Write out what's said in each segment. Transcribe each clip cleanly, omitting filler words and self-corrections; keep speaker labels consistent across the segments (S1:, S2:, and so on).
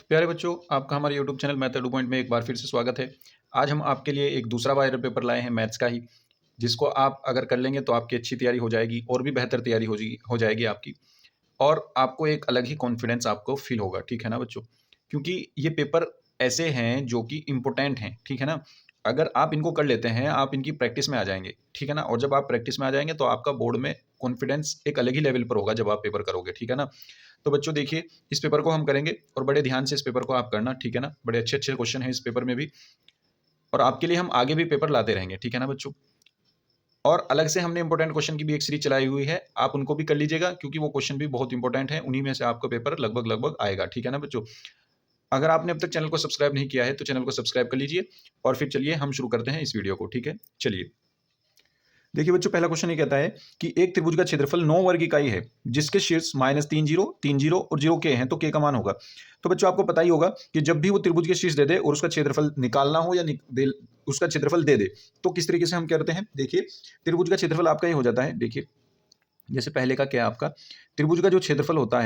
S1: प्यारे बच्चों, आपका हमारे यूट्यूब चैनल मैथड 2 पॉइंट में एक बार फिर से स्वागत है। आज हम आपके लिए एक दूसरा वायरल पेपर लाए हैं मैथ्स का ही, जिसको आप अगर कर लेंगे तो आपकी अच्छी तैयारी हो जाएगी और भी बेहतर तैयारी हो जाएगी आपकी। और आपको एक अलग ही कॉन्फिडेंस आपको फ़ील होगा, ठीक है ना बच्चों? क्योंकि ये पेपर ऐसे हैं जो कि इम्पोर्टेंट हैं, ठीक है ना? अगर आप इनको कर लेते हैं, आप इनकी प्रैक्टिस में आ जाएँगे, ठीक है ना? और जब आप प्रैक्टिस में आ जाएँगे तो आपका बोर्ड में कॉन्फिडेंस एक अलग ही लेवल पर होगा जब आप पेपर करोगे, ठीक है ना? तो बच्चों देखिए, इस पेपर को हम करेंगे और बड़े ध्यान से इस पेपर को आप करना, ठीक है ना? बड़े अच्छे-अच्छे क्वेश्चन हैं इस पेपर में भी और आपके लिए हम आगे भी पेपर लाते रहेंगे, ठीक है ना बच्चों? और अलग से हमने इम्पोर्टेंट क्वेश्चन की भी एक सीरीज़ चलाई हुई है, आप उनको भी कर लीजिएगा क्योंकि वो क्वेश्चन भी बहुत इम्पोर्टेंट हैं, उन्हीं में से आपका पेपर लगभग-लगभग आएगा, ठीक है ना बच्चों? अगर आपने अब तक चैनल को सब्सक्राइब नहीं किया है, तो चैनल को सब्सक्राइब कर लीजिए और फिर चलिए हम शुरू करते हैं इस वीडियो को, ठीक है? चलिए। देखिए बच्चों, पहला क्वेश्चन ये कहता है कि एक त्रिभुज का क्षेत्रफल 9 वर्ग इकाई है, जिसके शीर्ष -3 0, 3 0 और 0 के हैं, तो के का मान होगा। तो बच्चों आपको पता ही होगा कि जब भी वो त्रिभुज के शीर्ष दे दे और उसका क्षेत्रफल निकालना हो या उसका क्षेत्रफल दे दे, तो किस तरीके से हम करते हैं? देखिए, त्रिभुज का क्षेत्रफल आपका ये हो जाता है। देखिए, जैसे पहले का क्या है आपका, त्रिभुज का जो क्षेत्रफल होता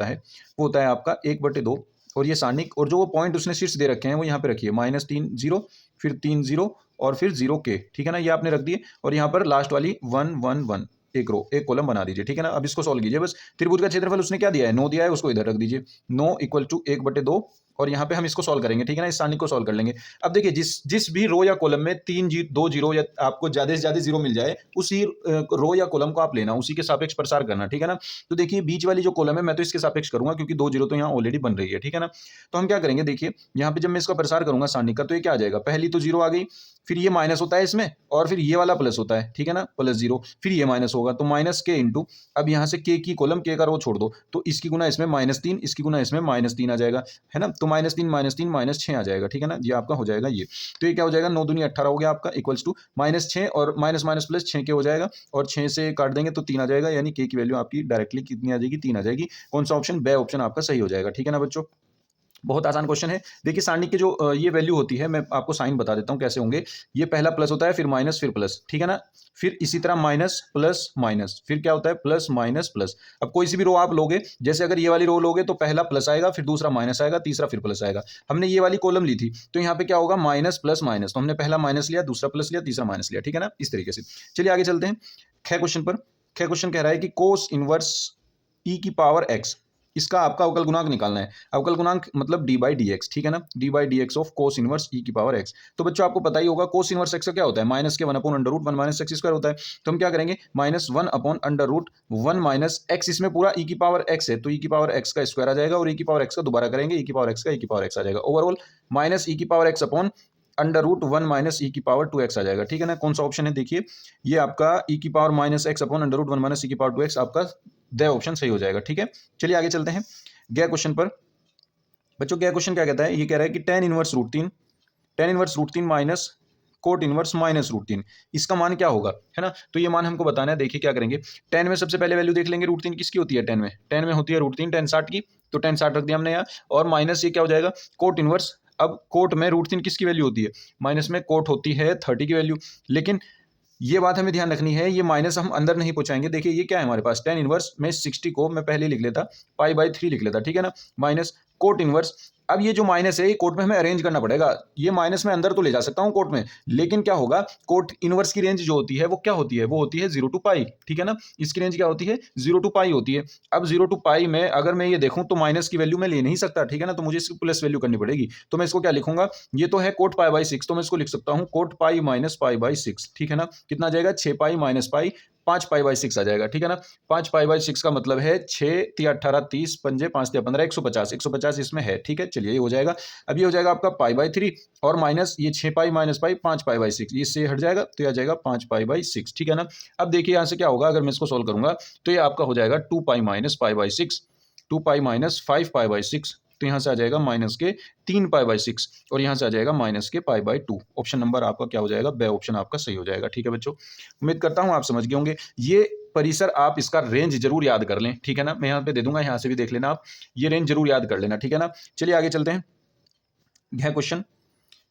S1: है, वो होता है आपका 1/2 और ये सारणिक, और जो वो पॉइंट उसने शीर्ष दे रखे हैं वो यहाँ पे रखिए, -3 0, फिर 3 0 और फिर 0 के, ठीक है ना? ये आपने रख दिए और यहाँ पर लास्ट वाली 1 1 1 एक रो, एक कॉलम बना दीजिए, ठीक है ना? अब इसको सॉल्व कीजिए बस। त्रिभुज का क्षेत्रफल उसने क्या दिया है? 9 दिया है, उसको इधर रख दीजिए। 9 = 1/2 और यहाँ पे हम इसको सॉल्व करेंगे, ठीक है ना? इस सारणी को सॉल्व कर लेंगे। अब देखिए, जिस जिस भी रो या कॉलम में 2 जीरो या आपको ज़्यादा से ज़्यादा जीरो मिल जाए, उसी रो या कॉलम को आप लेना, उसी के सापेक्ष प्रसार करना, ठीक है ना? तो देखिए, बीच वाली जो कॉलम है मैं तो इसके सापेक्ष करूँगा क्योंकि 2 जीरो तो यहाँ ऑलरेडी बन रही है, ठीक है ना? तो हम क्या करेंगे, देखिए यहाँ पे जब मैं इसका प्रसार करूँगा सारणी का, तो ये क्या आ जाएगा? पहली तो जीरो आ गई, फिर ये माइनस होता है इसमें और फिर ये वाला प्लस होता है, ठीक है ना? प्लस जीरो, फिर ये माइनस होगा तो माइनस के इंटू, अब यहाँ से के की कॉलम, के का रो छोड़ दो, तो इसकी गुना इसमें -3, इसकी गुना इसमें -3 आ जाएगा, है ना? तो -3 -6 आ जाएगा, ठीक है ना? ये आपका हो जाएगा ये। तो ये क्या हो जाएगा? 9 दूनी 18 हो गया आपका, इक्वल्स टू -6 और माइनस माइनस प्लस 6 के हो जाएगा और 6 से काट देंगे तो 3 आ जाएगा, यानी के की वैल्यू आपकी डायरेक्टली कितनी आ जाएगी? 3 आ जाएगी। कौन सा ऑप्शन? बे ऑप्शन आपका सही हो जाएगा, ठीक है ना बच्चों? बहुत आसान क्वेश्चन है। देखिए, सारणी की जो ये वैल्यू होती है, मैं आपको साइन बता देता हूँ कैसे होंगे। ये पहला प्लस होता है, फिर माइनस, फिर प्लस, ठीक है ना? फिर इसी तरह माइनस, प्लस, माइनस, फिर क्या होता है? Plus, minus, plus. अब कोई सी भी रो आप लोगे, जैसे अगर ये वाली रो लोगे तो पहला प्लस आएगा, फिर दूसरा माइनस आएगा, तीसरा फिर प्लस आएगा। हमने ये वाली कॉलम ली थी, तो यहाँ पे क्या होगा? Minus, plus, minus. तो हमने पहला माइनस लिया, दूसरा प्लस लिया, तीसरा माइनस लिया, ठीक है ना? इस तरीके से। चलिए आगे चलते हैं। ख क्वेश्चन पर। ख क्वेश्चन कह रहा है कि कोस इनवर्स ई की पावर एक्स, इसका आपका अवकल गुणांक निकालना है। अवकल गुणांक मतलब d/dx, ठीक है ना? d/dx of cos inverse e की पावर x। तो बच्चों आपको पता ही होगा कोस इनवर्स x का क्या होता है? माइनस के 1/√1 माइनस एक्स स्क्वायर होता है। तो हम क्या करेंगे? -1/√1 माइनस एक्स, इसमें पूरा e की पावर x है, तो e की पावर x का स्क्वायर आ जाएगा और e की पावर x का दोबारा करेंगे, e की पावर x का e की पावर x आ जाएगा। ओवरऑल माइनस e की power x upon √1 minus e की पावर 2x आ जाएगा, ठीक है ना? कौन सा ऑप्शन है? देखिए, ये आपका e की power -x upon √1 minus e की पावर 2x आपका द ऑप्शन सही हो जाएगा, ठीक है? चलिए आगे चलते हैं। गया क्वेश्चन पर। बच्चों, गया क्वेश्चन क्या कहता है? ये कह रहा है कि tan inverse √3 minus cot inverse -√3, इसका मान क्या होगा, है ना? तो ये मान हमको बताना है। देखिए क्या करेंगे, tan में सबसे पहले वैल्यू देख लेंगे। √3 किसकी होती है? tan में होती है √3 tan 60 की, तो tan 60 रख दिया हमने यहाँ, और माइनस ये क्या हो जाएगा? Cot inverse. अब कोट में √3 किसकी वैल्यू होती है? माइनस में कोट होती है 30 की वैल्यू। लेकिन ये बात हमें ध्यान रखनी है, ये माइनस हम अंदर नहीं पहुंचाएंगे। देखिए ये क्या है हमारे पास? tan इनवर्स में 60 को मैं पहले लिख लेता, π/3 लिख लेता, ठीक है ना? Minus cot inverse. अब ये जो माइनस है, ये कोट में हमें अरेंज करना पड़ेगा। ये माइनस में अंदर तो ले जा सकता हूँ कोट में, लेकिन क्या होगा? कोट इनवर्स की रेंज जो होती है वो क्या होती है? वो होती है 0 to π, ठीक है ना? इसकी रेंज क्या होती है? 0 to π होती है। अब 0 to π में अगर मैं ये देखूं तो माइनस की वैल्यू मैं ले नहीं सकता, ठीक है ना? तो मुझे इसकी प्लस वैल्यू करनी पड़ेगी। तो मैं इसको क्या लिखूंगा? ये तो है कोट π/6, तो मैं इसको लिख सकता हूँ कोट π माइनस π/6, ठीक है ना? कितना आ जाएगा? 6π माइनस π, 5π/6 आ जाएगा, ठीक है ना? 5π/6 का मतलब है 6 तिया 18 30 पंजे 5 तिया 15 150 इसमें है, ठीक है? चलिए ये हो जाएगा। अब ये हो जाएगा आपका π/3 और माइनस ये 6π माइनस π 5π/6, ये इससे हट जाएगा तो ये आ जाएगा 5π/6, ठीक है ना? अब देखिए यहाँ से क्या होगा, अगर मैं इसको सोल्व करूंगा तो ये आपका हो जाएगा 2π माइनस π/6, 2π माइनस 5π/6, तो यहाँ से आ जाएगा माइनस के 3π/6 और यहाँ से आ जाएगा माइनस के π/2। ऑप्शन नंबर आपका क्या हो जाएगा? बे ऑप्शन आपका सही हो जाएगा, ठीक है बच्चों? उम्मीद करता हूँ आप समझ गए होंगे। ये परिसर आप इसका रेंज जरूर याद कर लें, ठीक है ना? मैं यहाँ पे दे दूंगा, यहाँ से भी देख लेना आप, ये रेंज जरूर याद कर लेना, ठीक है ना? चलिए आगे चलते हैं। यह क्वेश्चन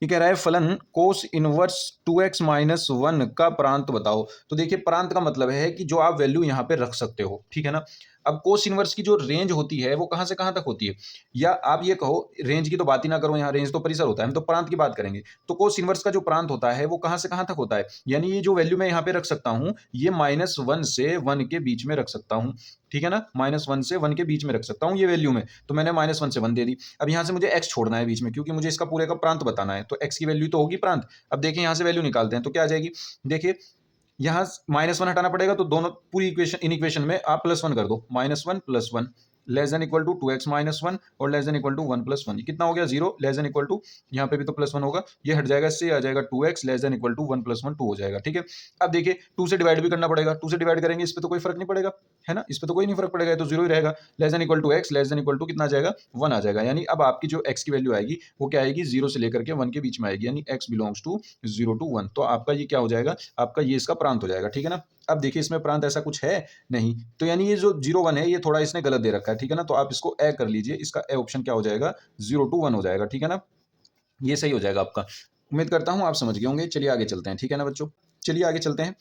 S1: ये कह रहा है फलन कोस इनवर्स 2x माइनस 1 का प्रांत बताओ। तो देखिए, प्रांत का मतलब है कि जो आप वैल्यू यहाँ पे रख सकते हो, ठीक है ना? अब कोस इनवर्स की जो रेंज होती है वो कहाँ से कहाँ तक होती है, या आप ये कहो रेंज की तो बात ही ना करो, यहाँ रेंज तो परिसर होता है, हम तो प्रांत की बात करेंगे। तो कोस इनवर्स का जो प्रांत होता है वो कहाँ से कहाँ तक होता है, यानी ये जो वैल्यू मैं यहाँ पे रख सकता हूँ ये -1 से 1 के बीच में रख सकता हूँ, ठीक है ना, -1 से 1 के बीच में रख सकता हूँ ये वैल्यू में। तो मैंने -1 से 1 दे दी। अब यहाँ से मुझे x छोड़ना है बीच में, क्योंकि मुझे इसका पूरे का प्रांत बताना है, तो x की वैल्यू तो होगी प्रांत। अब देखिए यहाँ से वैल्यू निकालते हैं तो क्या आ जाएगी, देखिए यहाँ -1 हटाना पड़ेगा, तो दोनों पूरी इक्वेशन, इन इक्वेशन में आप +1 कर दो, -1 + 1 less than equal to 2x - 1 और लेस देन इक्वल टू 1 + 1, ये कितना हो गया 0, लेस देन इक्वल टू, यहाँ पे भी तो +1 होगा, ये हट जाएगा, इससे आ जाएगा 2x less than equal to 1 + 1 2 हो जाएगा, ठीक है। अब देखिए 2 से डिवाइड भी करना पड़ेगा, 2 से डिवाइड करेंगे इस पे तो कोई फर्क नहीं पड़ेगा, है ना, इस पे तो कोई नहीं फर्क पड़ेगा, ये तो 0 ही रहेगा। Less than equal to x less than equal to कितना आ जाएगा 1 आ जाएगा, यानी अब आपकी जो x की वैल्यू आएगी वो क्या आएगी 0 से लेकर के 1 के बीच में आएगी, यानी x बिलोंग्स टू 0 to 1। तो आपका ये क्या हो जाएगा, आपका ये इसका प्रांत हो जाएगा, ठीक है ना। अब देखिए इसमें प्रांत ऐसा कुछ है नहीं, तो यानी ये जो 0 1 है ये थोड़ा इसने गलत दे रखा है, ठीक है ना, तो आप इसको ए कर लीजिए, इसका ए ऑप्शन क्या हो जाएगा 0 to 1 हो जाएगा, ठीक है ना, ये सही हो जाएगा आपका। उम्मीद करता हूं आप समझ गए होंगे। चलिए आगे चलते हैं, ठीक है ना बच्चों, चलिए आगे चलते हैं।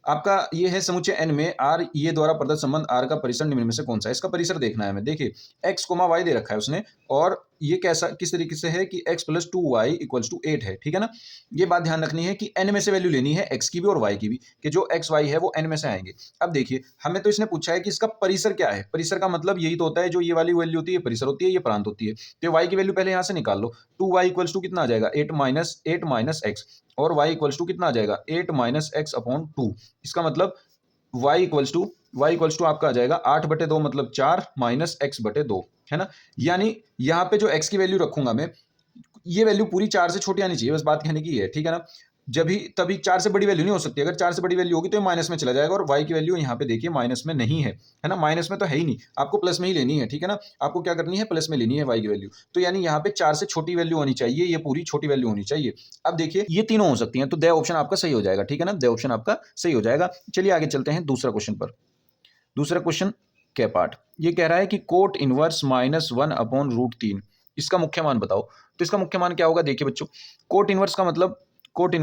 S1: आपका ये है समुच्चय n में r ये द्वारा प्रदत्त संबंध r का परिसर निम्न में से कौन सा है, इसका परिसर देखना है हमें। देखिए x, y दे रखा है उसने, और ये कैसा किस तरीके से है कि x + 2y = 8 है, ठीक है ना। ये बात ध्यान रखनी है कि n में से वैल्यू लेनी है, x की भी और y की भी, कि जो x y है वो n में से आएंगे। अब देखिए हमें तो इसने पूछा है कि इसका परिसर क्या है, परिसर का मतलब यही तो होता है, जो ये वाली वैल्यू होती है परिसर होती है, ये प्रांत होती है। तो y की वैल्यू पहले यहाँ से निकाल लो, 2y = कितना आ जाएगा 8 - x, और y = कितना आ जाएगा 8 - x/2। इसका मतलब y इक्वल्स टू आपका आ जाएगा 8/2 मतलब 4 -x/2, है ना। यानी यहाँ पे जो x की वैल्यू रखूंगा मैं, ये वैल्यू पूरी 4 से छोटी आनी चाहिए, बस बात कहने की है, ठीक है ना। जब भी तभी 4 से बड़ी वैल्यू नहीं हो सकती, अगर 4 से बड़ी वैल्यू होगी तो ये माइनस में चला जाएगा, और y की वैल्यू यहाँ पे देखिए माइनस में नहीं है ना, माइनस में तो है ही नहीं, आपको प्लस में ही लेनी है, ठीक है ना। आपको क्या करनी है, प्लस में लेनी है y की वैल्यू, तो यानी यहाँ पे 4 से छोटी वैल्यू होनी चाहिए, ये पूरी छोटी वैल्यू होनी चाहिए। अब देखिए ये तीनों हो सकती हैं, तो द ऑप्शन आपका सही हो जाएगा, ठीक है ना, द ऑप्शन आपका सही हो जाएगा। चलिए आगे चलते हैं दूसरा क्वेश्चन पर। दूसरा क्वेश्चन क्या पार्ट, ये कह रहा है कि कोट इनवर्स -1/√3 इसका मुख्य मान बताओ। तो इसका मुख्य मान क्या होगा, देखिए बच्चों, कोट इनवर्स का मतलब, कोट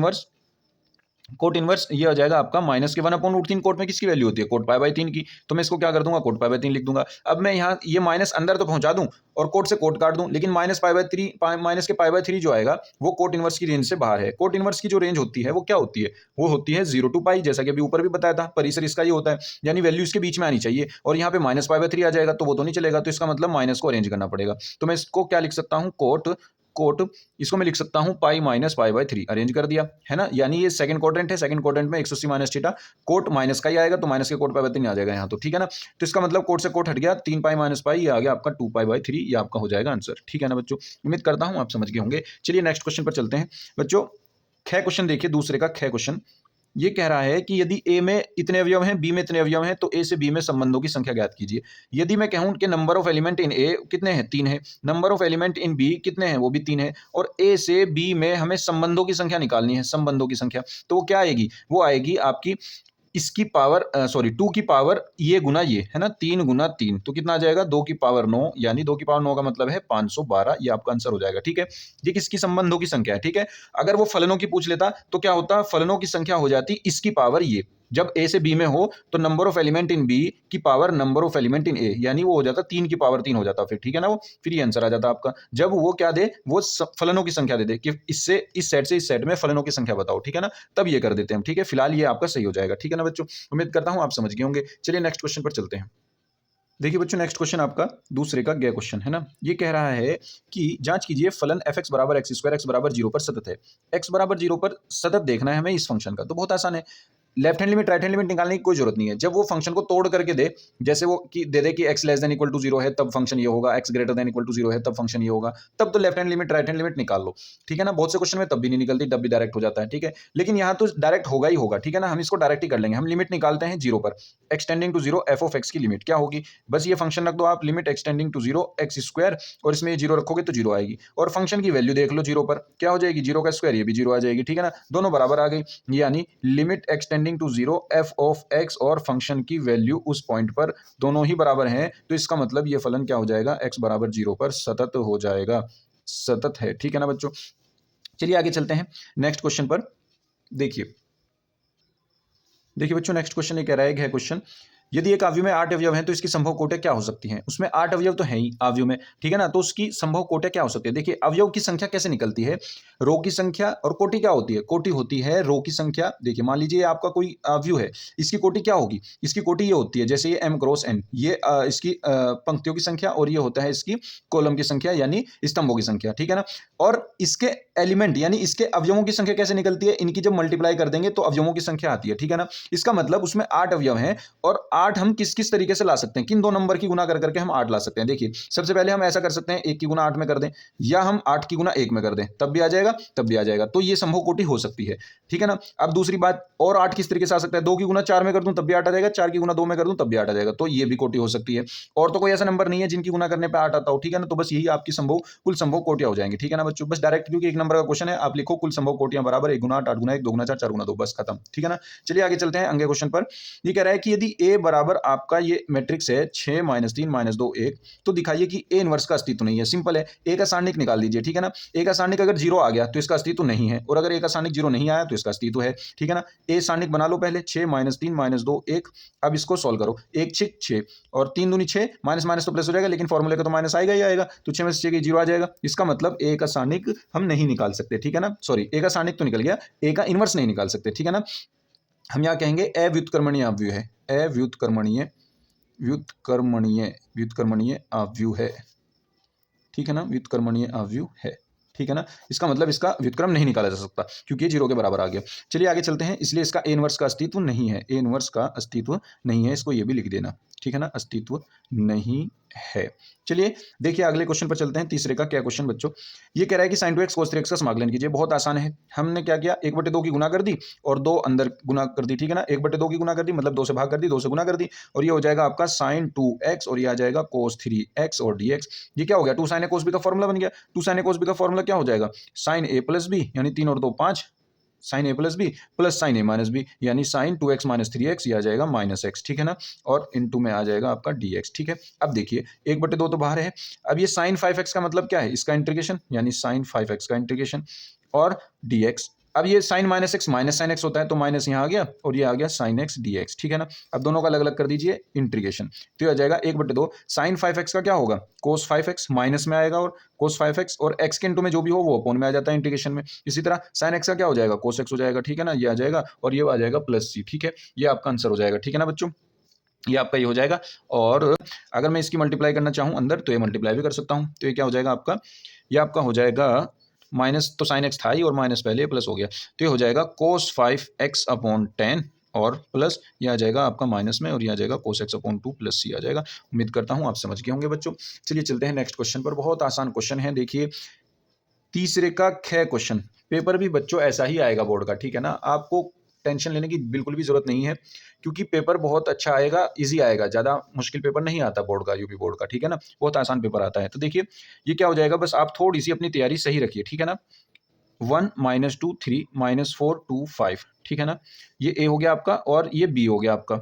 S1: इनवर्स ये हो जाएगा आपका -1/√3। कोट में किसकी वैल्यू होती है, कोट π/3 की, तो मैं इसको क्या कर दूंगा, कोट π/3 लिख दूंगा। अब मैं यहाँ ये माइनस अंदर तो पहुंचा दूं और कोट से कोट काट दूं, लेकिन माइनस के π/3 जो आएगा वो कोट इनवर्स की रेंज से बाहर है। कोट इनवर्स की जो रेंज होती है वो क्या होती है, वो होती है 0 to π, जैसा कि अभी ऊपर भी बताया था, परिसर इसका ये होता है, यानी वैल्यू इसके बीच में आनी चाहिए, और यहाँ पे -π/3 आ जाएगा तो वो तो नहीं चलेगा, तो इसका मतलब माइनस को अरेंज करना पड़ेगा। तो मैं इसको क्या लिख सकता हूँ, कोट कोट इसको मैं लिख सकता हूं π - π/3, अरेंज कर दिया, है ना। यानी ये सेकंड क्वाड्रेंट है, सेकंड क्वाड्रेंट में 180 - थीटा, कोट माइनस का ही आएगा, तो माइनस के कोट π/3 आ जाएगा यहाँ, तो ठीक है ना। तो इसका मतलब कोट से कोट हट गया, 3π - π, ये आ गया आपका 2π/3, ये आपका हो जाएगा आंसर, ठीक है ना बच्चों। उम्मीद करता हूं आप समझ गए होंगे। चलिए नेक्स्ट क्वेश्चन पर चलते हैं बच्चों। ख क्वेश्चन देखिए, दूसरे का ख क्वेश्चन ये कह रहा है कि यदि ए में इतने अवयव हैं, बी में इतने अवयव हैं, तो ए से बी में संबंधों की संख्या ज्ञात कीजिए। यदि मैं कहूं कि number of element in A कितने हैं, 3 है, number of element in B कितने हैं, वो भी 3 है, और ए से बी में हमें संबंधों की संख्या निकालनी है, संबंधों की संख्या, तो वो क्या आएगी, वो आएगी आपकी इसकी पावर 2 की पावर ये गुना ये, है ना, 3 × 3, तो कितना आ जाएगा 2 की पावर 9, यानी 2 की पावर 9 का मतलब है 512, ये आपका आंसर हो जाएगा, ठीक है। ये किसकी संबंधों की संख्या है, ठीक है। अगर वो फलनों की पूछ लेता तो क्या होता, फलनों की संख्या हो जाती इसकी पावर ये, जब ए से बी में हो तो number of element in B की power number of element in A, यानी वो हो जाता 3 की पावर 3 हो जाता फिर, ठीक है ना, वो फिर ये आंसर आ जाता आपका। जब वो क्या दे, वो फलनों की संख्या दे दे कि इससे इस सेट से इस सेट में फलनों की संख्या बताओ, ठीक है ना, तब ये कर देते हैं, ठीक है। फिलहाल ये आपका सही हो जाएगा, ठीक है ना बच्चों। उम्मीद करता हूं आप समझ गए होंगे। चलिए नेक्स्ट क्वेश्चन पर चलते हैं। देखिए बच्चों नेक्स्ट क्वेश्चन आपका दूसरे का ग क्वेश्चन है ना। ये कह रहा है कि जांच कीजिए फलन f(x) = x², x = 0 पर सतत है। x = 0 पर सतत देखना है हमें इस फंक्शन का, तो बहुत आसान है। Left hand limit right hand limit निकालने की कोई जरूरत नहीं है। जब वो फंक्शन को तोड़ करके दे, जैसे वो कि दे दे कि x <= 0 है तब फंक्शन ये होगा, x <= 0 है तब फंक्शन ये होगा, तब तो left hand limit right hand limit निकाल लो, ठीक है ना। बहुत से क्वेश्चन में तब भी नहीं निकलती, तब भी डायरेक्ट हो जाता है, ठीक है। लेकिन यहाँ तो डायरेक्ट होगा ही होगा, ठीक है ना। हम इसको डायरेक्ट ही कर लेंगे। हम लिमिट निकालते हैं 0 पर, एक्सटेंडिंग टू 0 f(x) की लिमिट क्या होगी, बस ये फंक्शन रख दो आप, लिमिट एक्सटेंडिंग टू 0 x², और इसमें ये 0 रखोगे तो 0 आएगी, और फंक्शन की वैल्यू देख लो 0 पर क्या हो जाएगी, 0 का स्क्वायर, ये भी 0 आ जाएगी, ठीक है ना। दोनों बराबर आ गई, यानी लिमिट एक्सटेंडिंग टू 0 f(x) और फंक्शन की वैल्यू उस पॉइंट पर दोनों ही बराबर हैं, तो इसका मतलब ये फलन क्या हो जाएगा, x = 0 पर सतत हो जाएगा, सतत है, ठीक है ना बच्चों। चलिए आगे चलते हैं नेक्स्ट क्वेश्चन पर। देखिए बच्चों नेक्स्ट क्वेश्चन ये कह रहा है क्वेश्चन यदि एक अवयव में 8 अवयव हैं तो इसकी संभव कोटियां क्या हो सकती हैं? उसमें 8 अवयव तो है ही अवयव में, ठीक है ना? तो उसकी संभव कोटियां क्या हो सकती है? देखिए अवयव की संख्या कैसे निकलती है, रो की संख्या, और कोटि क्या होती है? कोटि होती है रो की संख्या। देखिए मान लीजिए आपका कोई अवयव है, इसकी कोटि क्या होगी? इसकी कोटि ये होती है, जैसे ये m क्रॉस n, ये इसकी पंक्तियों की संख्या, और ये होता है इसकी कॉलम की संख्या यानी स्तंभों की संख्या, ठीक है ना? और इसके एलिमेंट यानी इसके अवयवों की संख्या कैसे निकलती है? इनकी जब मल्टीप्लाई कर देंगे तो अवयवों की संख्या आती है, ठीक है ना? इसका मतलब उसमें 8 अवयव हैं, और 8 हम किस किस तरीके से ला सकते हैं? किन दो नंबर की गुना कर करके हम 8 ला सकते हैं? देखिए सबसे पहले हम ऐसा कर सकते हैं, 1 की गुना 8 में कर दें, या हम 8 की गुना 1 में कर दें, तब भी आ जाएगा, तब भी आ जाएगा। तो ये संभव कोटि हो सकती है, ठीक है ना? अब दूसरी बात, और 8 किस तरीके से आ सकता है? 2 की गुना 4 में कर दूं तब भी 8 आ जाएगा, 4 की गुना 2 में कर दूं तब भी 8 आ जाएगा। तो ये भी कोटि हो सकती है। और तो कोई ऐसा नंबर नहीं है जिनकी गुना करने पे 8 आता हो, ठीक है ना? तो बस यही आपकी संभव कुल संभव कोटियां हो जाएंगी, ठीक है ना बच्चों? बस डायरेक्ट, क्योंकि 1 नंबर का क्वेश्चन है, आप लिखो कुल संभव कोटियां बराबर 1 गुना 8, 8 गुना 1, 2 गुना 4, 4 गुना 2, बस खत्म, ठीक है ना? चलिए आगे चलते हैं अगले क्वेश्चन पर। ये कह रहा है कि यदि a बराबर आपका ये मैट्रिक्स है 6 - 3 - 2 1, तो दिखाइए कि a इनवर्स का अस्तित्व नहीं है। सिंपल है, a का सारणिक निकाल दीजिए, ठीक है ना? a का सारणिक अगर 0 आ गया तो इसका अस्तित्व नहीं है, और अगर a का सारणिक 0 नहीं आया तो इसका अस्तित्व है, ठीक है ना? a सारणिक बना लो पहले, 6 - 3 - 2 1। अब इसको सॉल्व करो, 1 6 6 और 3 दूनी 6, माइनस माइनस तो प्लस हो जाएगा, लेकिन फॉर्मूले का तो माइनस आएगा ही आएगा, तो 6 में से 6 जीरो आ जाएगा। इसका मतलब a का सारणिक हम नहीं निकाल सकते, ठीक है ना? सॉरी, a का सारणिक तो निकल गया, a का इनवर्स नहीं निकाल सकते, ठीक है ना? हम यहाँ कहेंगे अव्युत्क्रमणीय अवयव है, अव्युत्क्रमणीय व्युत्क्रमणीय व्युत्क्रमणीय अवयव है, ठीक है ना? व्युत्क्रमणीय अवयव है, ठीक है ना? इसका मतलब इसका व्युत्क्रम नहीं निकाला जा सकता, क्योंकि ये 0 के बराबर आ गया। चलिए आगे चलते हैं, इसलिए इसका ए इनवर्स का अस्तित्व नहीं है, ए इनवर्स का अस्तित्व नहीं है, इसको ये भी लिख देना, ठीक है ना? अस्तित्व नहीं है। चलिए देखिए अगले क्वेश्चन पर चलते हैं। तीसरे का क्या क्वेश्चन बच्चों? ये कह रहा है कि sin 2x cos 3x का समाकलन कीजिए। बहुत आसान है, हमने क्या किया, 1/2 की गुना कर दी और 2 अंदर गुना कर दी, ठीक है ना? 1/2 की गुना कर दी मतलब 2 से भाग कर दी, 2 से गुना कर दी, और ये हो जाएगा आपका sin 2x, और ये आ जाएगा cos 3x और dx। ये क्या हो गया, 2 sin a cos b का फॉर्मूला बन गया। 2 sin a cos b का फॉर्मूला क्या हो जाएगा, sin a प्लस b, यानी 3 और 2 5, sin a plus B plus sin a minus B, यानी sin 2x - 3x, ये आ जाएगा -x, ठीक है ना? और इनटू में आ जाएगा आपका dx, ठीक है? अब देखिए 1/2 तो बाहर है। अब ये sin 5x का मतलब क्या है, इसका इंटीग्रेशन, यानी sin 5x का इंटीग्रेशन, और dx। अब ये sin -x minus sin x होता है, तो माइनस यहाँ आ गया और ये आ गया sin x dx, ठीक है ना? अब दोनों का अलग अलग कर दीजिए इंटीग्रेशन, तो ये आ जाएगा 1/2 sin 5x का क्या होगा, cos 5x माइनस में आएगा, और cos 5x और x के इंटू में जो भी हो वो अपोन में आ जाता है इंटीग्रेशन में। इसी तरह sin x का क्या हो जाएगा, cos x हो जाएगा, ठीक है ना? ये आ जाएगा और ये आ जाएगा प्लस c, ठीक है? ये आपका आंसर हो जाएगा, ठीक है ना बच्चों? ये आपका ये हो जाएगा। और अगर मैं इसकी मल्टीप्लाई करना चाहूँ अंदर, तो ये मल्टीप्लाई भी कर सकता हूँ। तो ये क्या हो जाएगा आपका, ये आपका हो जाएगा माइनस, तो साइन एक्स था ही और माइनस पहले प्लस हो गया, तो ये हो जाएगा cos 5x अपॉन 10 और प्लस ये आ जाएगा आपका माइनस में, और ये आ जाएगा cos x upon 2 plus c आ जाएगा। उम्मीद करता हूँ आप समझ गए होंगे बच्चों। चलिए चलते हैं नेक्स्ट क्वेश्चन पर। बहुत आसान क्वेश्चन है, देखिए तीसरे का ख क्वेश्चन। पेपर भी बच्चों ऐसा ही आएगा बोर्ड का, ठीक है ना? आपको टेंशन लेने की बिल्कुल भी जरूरत नहीं है, क्योंकि पेपर बहुत अच्छा आएगा, इजी आएगा, ज़्यादा मुश्किल पेपर नहीं आता बोर्ड का, यूपी बोर्ड का, ठीक है ना? बहुत आसान पेपर आता है। तो देखिए ये क्या हो जाएगा, बस आप थोड़ी सी अपनी तैयारी सही रखिए, ठीक है ना? 1 - 2 3 -4 2 5, ठीक है ना? ये ए हो गया आपका, और ये बी हो गया आपका।